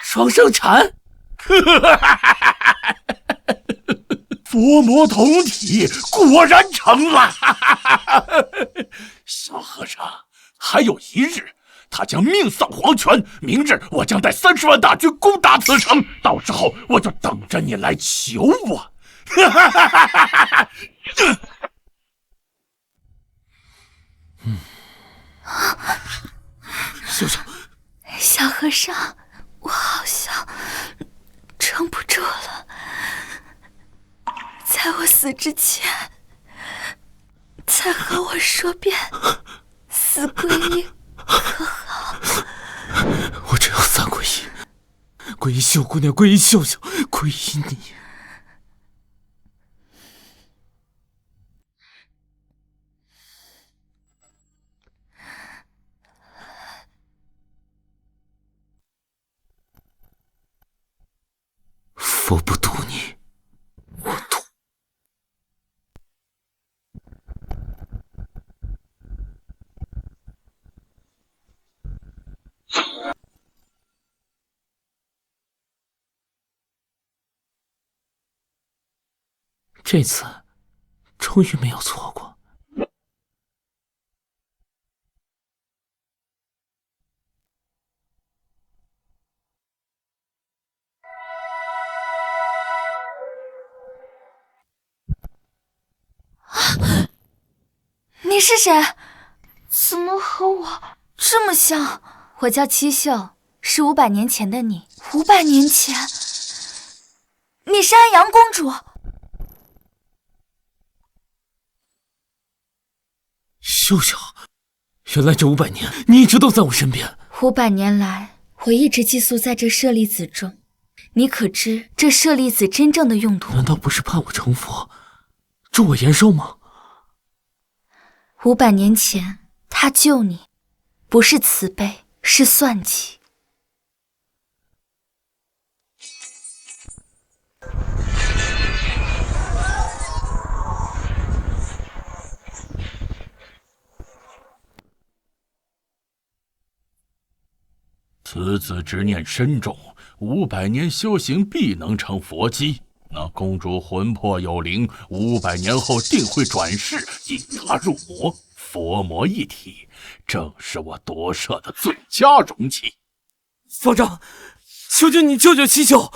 双生禅，佛魔同体，果然成了。小和尚，还有1日，他将命丧黄泉。明日我将带30万大军攻打此城，到时候我就等着你来求我。秀秀，小和尚，我好像撑不住了，在我死之前，再和我说遍4皈依，可好？我只要3皈依：皈依秀姑娘，皈依秀秀，皈依你。佛不渡你，我渡。这次终终于没有错过。你是谁？怎么和我这么像？我叫七秀，是500年前的你。500年前，你是安阳公主。秀秀，原来这500年你一直都在我身边。500年来，我一直寄宿在这舍利子中。你可知这舍利子真正的用途？难道不是盼我成佛，助我延寿吗？500年前，他救你，不是慈悲，是算计。此子执念深重，500年修行必能成佛机。那公主魂魄有灵，500年后定会转世，引她入魔，佛魔一体，正是我夺舍的最佳容器。方丈，求求你救救七秀！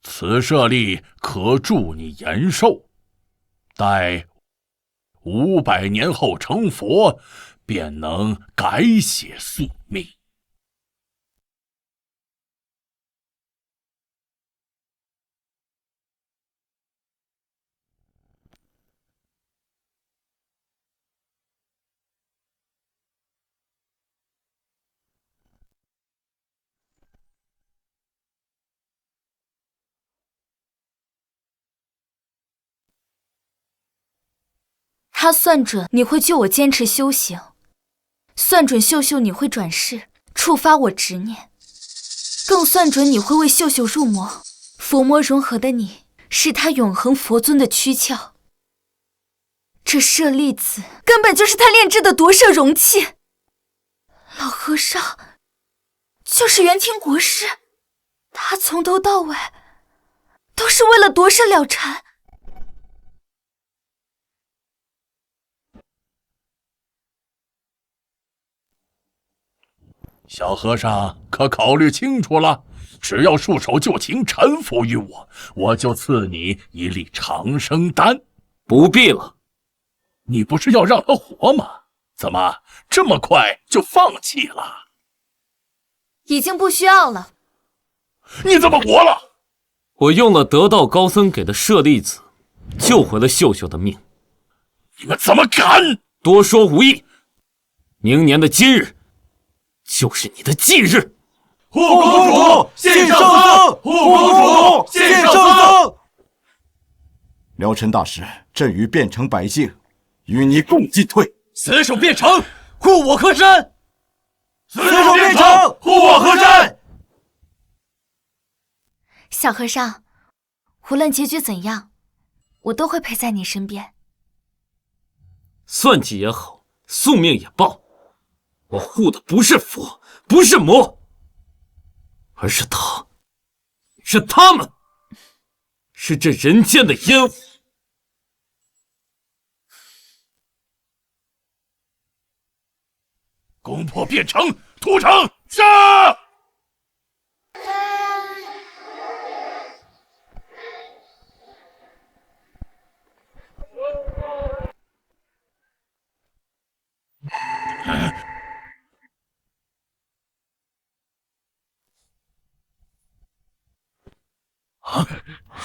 此舍利可助你延寿，待500年后成佛，便能改写宿命。他算准你会救我坚持修行，算准秀秀你会转世，触发我执念，更算准你会为秀秀入魔。佛魔融合的你，是他永恒佛尊的躯壳。这舍利子根本就是他炼制的夺舍容器。老和尚就是元庭国师，他从头到尾都是为了夺舍了禅。小和尚可考虑清楚了？只要束手就擒，臣服于我，我就赐你一粒长生丹。不必了。你不是要让他活吗？怎么这么快就放弃了？已经不需要了。你怎么活了？我用了得道高僧给的舍利子，救回了秀秀的命。你们怎么敢？多说无益。明年的今日，就是你的忌日。护公主献圣僧！护公主献圣僧！辽尘大师，朕与汴城百姓与你共进退。死守汴城，护我河山！死守汴城，护我河山！小和尚，无论结局怎样，我都会陪在你身边。算计也好，宿命也罢，我护的不是佛，不是魔，而是他，是他们，是这人间的烟雾。攻破汴城，屠城！杀！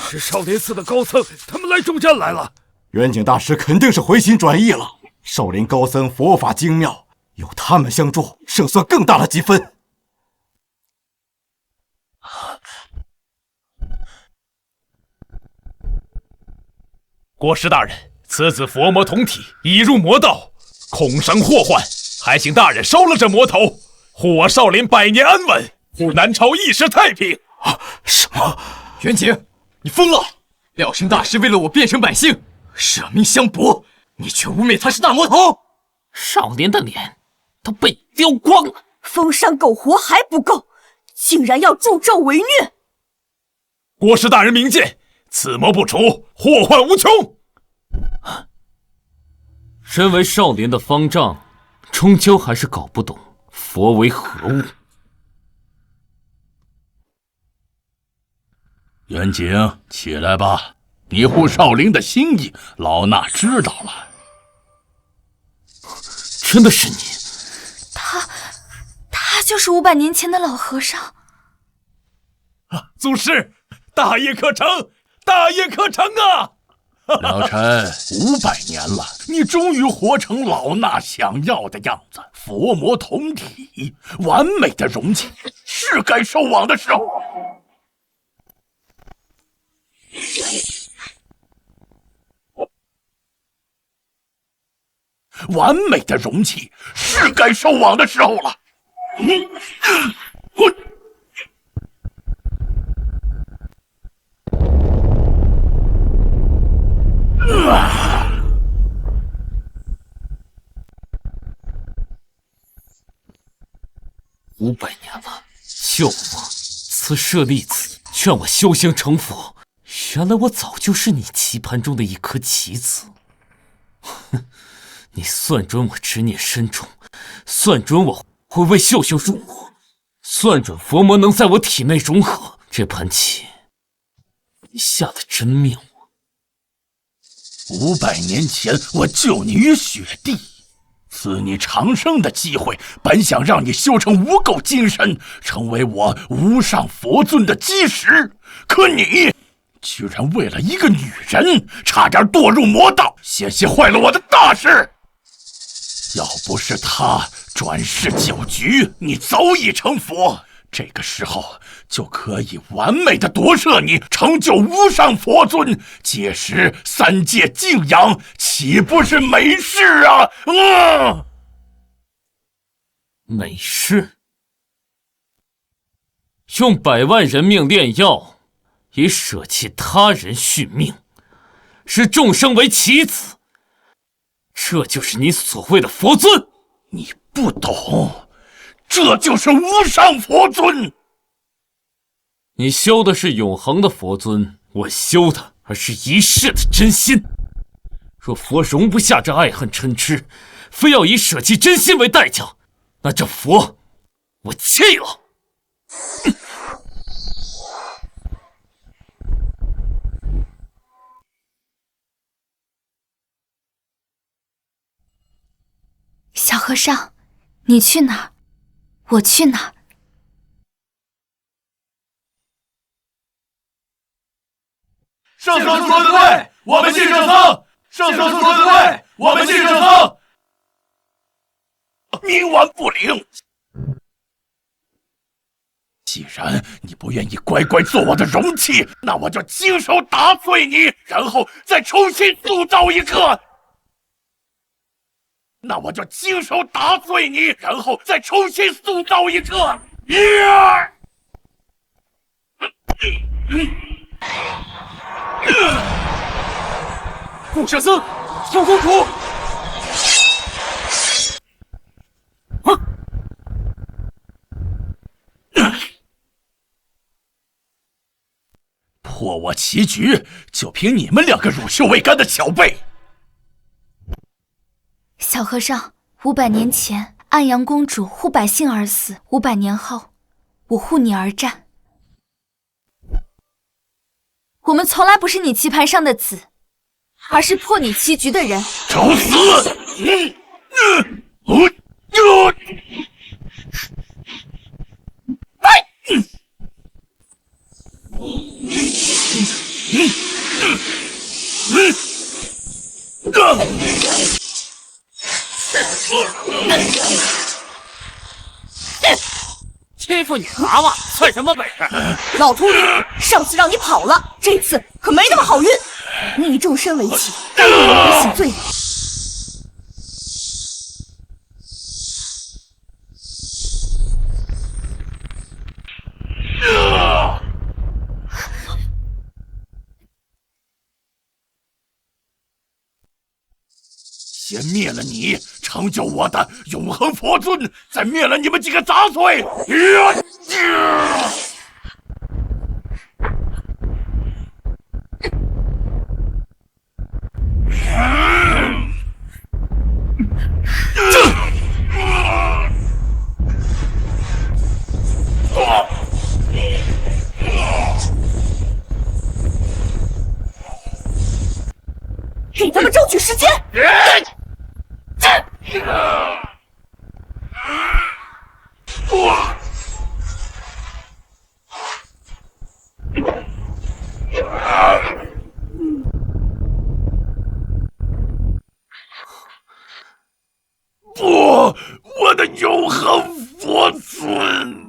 是少林寺的高僧，他们来助阵来了。元景大师肯定是回心转意了。少林高僧佛法精妙，有他们相助，胜算更大了几分。国师大人，此子佛魔同体，已入魔道，恐生祸患，还请大人收了这魔头，护我少林百年安稳，护南朝一时太平。什么？元景，你疯了！了生大师为了我汴城百姓舍命相搏，你却污蔑他是大魔头。少林的脸都被丢光了，封山苟活还不够，竟然要助纣为虐！国师大人明鉴，此魔不除，祸患无穷。身为少林的方丈，终究还是搞不懂佛为何物。元景，起来吧，你护少林的心意，老衲知道了。真的是你？他就是500年前的老和尚。祖师，大业可成，大业可成啊！老臣500年了，你终于活成老衲想要的样子，佛魔同体，完美的容器，是该收网的时候。完美的容器，是该收网的时候了。500年了，救我！此舍利子，劝我修行成佛。原来我早就是你棋盘中的一颗棋子。哼，你算准我执念深重，算准我会为秀秀入魔，算准佛魔能在我体内融合。这盘棋，你下的真妙啊！500年前，我救你于雪地，赐你长生的机会，本想让你修成无垢金身，成为我无上佛尊的基石。可你居然为了一个女人，差点堕入魔道，险些坏了我的大事。要不是她转世救局，你早已成佛。这个时候就可以完美的夺舍你，成就无上佛尊，届时3界敬仰，岂不是美事啊？美事？用100万人命炼药，以舍弃他人续命，视众生为棋子，这就是你所谓的佛尊？你不懂，这就是无上佛尊。你修的是永恒的佛尊，我修的而是一世的真心。若佛容不下这爱恨嗔痴，非要以舍弃真心为代价，那这佛我弃了。小和尚，你去哪儿，我去哪儿。圣僧说的对，我们信圣僧。圣僧说的对，我们信圣僧。冥顽不灵。既然你不愿意乖乖做我的容器，那我就亲手打碎你，然后再重新塑造一个。那我就亲手打碎你，然后再重新塑造一个。顾舍僧，小公主！破我棋局，就凭你们2个乳臭未干的小辈！小和尚，500年前安阳公主护百姓而死，500年后，我护你而战。我们从来不是你棋盘上的子，而是破你棋局的人。找死！欺负女娃娃算什么本事？老秃驴，上次让你跑了，这次可没那么好运。你以众生为棋，该为我洗罪。先灭了你，成就我的永恒佛尊，再灭了你们几个杂碎！争取时间。不，我的永恒佛尊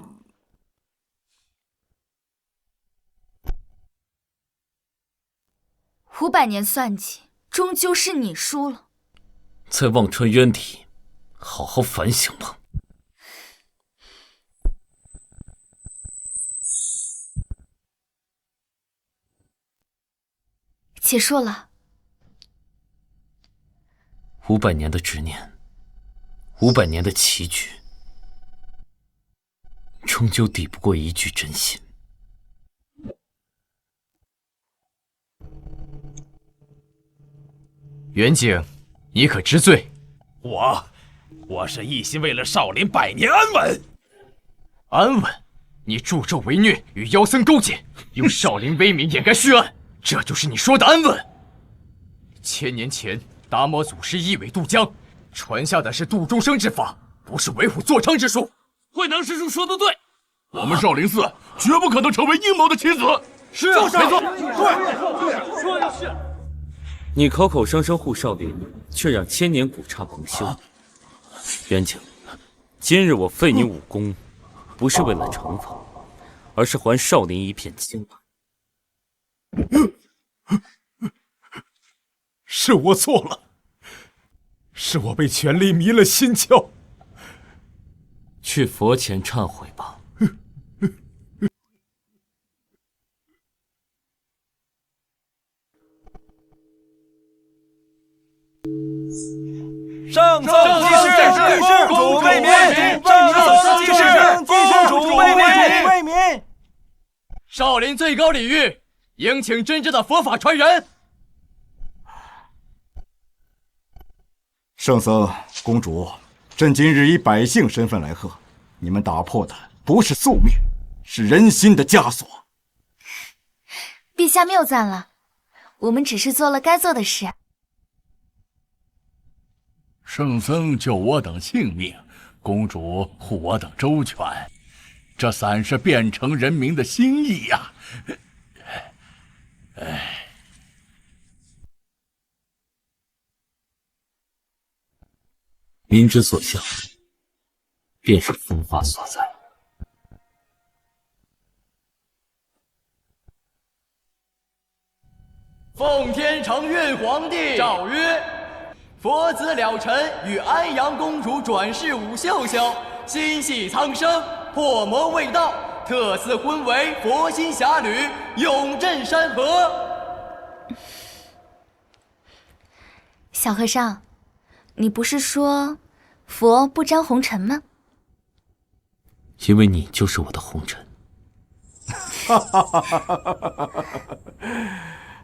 ！500年算计，终究是你输了。在忘川渊底，好好反省吧。且说了，500年的执念，500年的棋局，终究抵不过一句真心。元景，你可知罪？我是一心为了少林百年安稳。安稳？你助纣为虐，与妖僧勾结，用少林威名掩盖血案，这就是你说的安稳？1000年前，达摩祖师一苇渡江，传下的是度众生之法，不是为虎作伥之术。慧能师叔说的对，我们少林寺绝不可能成为阴谋的棋子。是啊，没错，对，说的是。你口口声声护少林，却让千年古刹蒙羞。元景，今日我废你武功，不是为了惩罚，而是还少林一片清白。是我错了，是我被权力迷了心窍。去佛前忏悔吧。圣僧济世，公主为民；圣僧济世，公主为民。少林最高礼遇，迎请真正的佛法传人。圣僧、公主，朕今日以百姓身份来贺，你们打破的不是宿命，是人心的枷锁。陛下谬赞了，我们只是做了该做的事。圣僧救我等性命，公主护我等周全，这算是变成人民的心意呀！民之所向，便是风华所在。奉天承运皇帝诏曰：佛子了尘与安阳公主转世舞秀秀，心系苍生，破魔卫道，特赐婚为佛心侠侣，永镇山河。小和尚，你不是说佛不沾红尘吗？因为你就是我的红尘。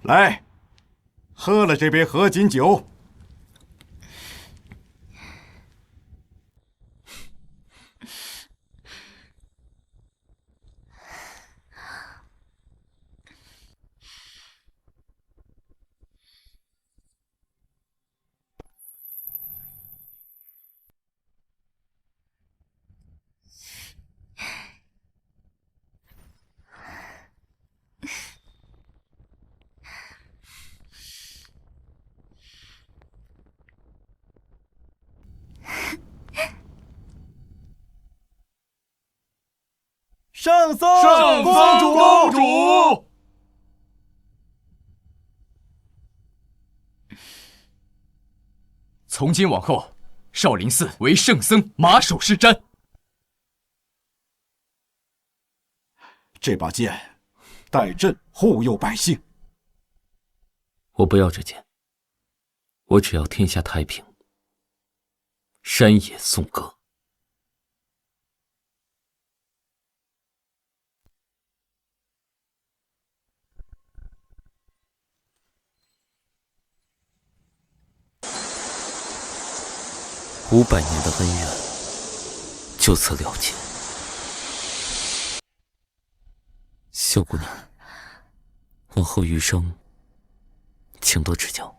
来，喝了这杯合卺酒。圣僧公主，从今往后，少林寺为圣僧马首是瞻。这把剑，待朕护佑百姓。我不要这剑，我只要天下太平，山野颂歌。500年的恩怨就此了结。萧姑娘，往后余生请多指教。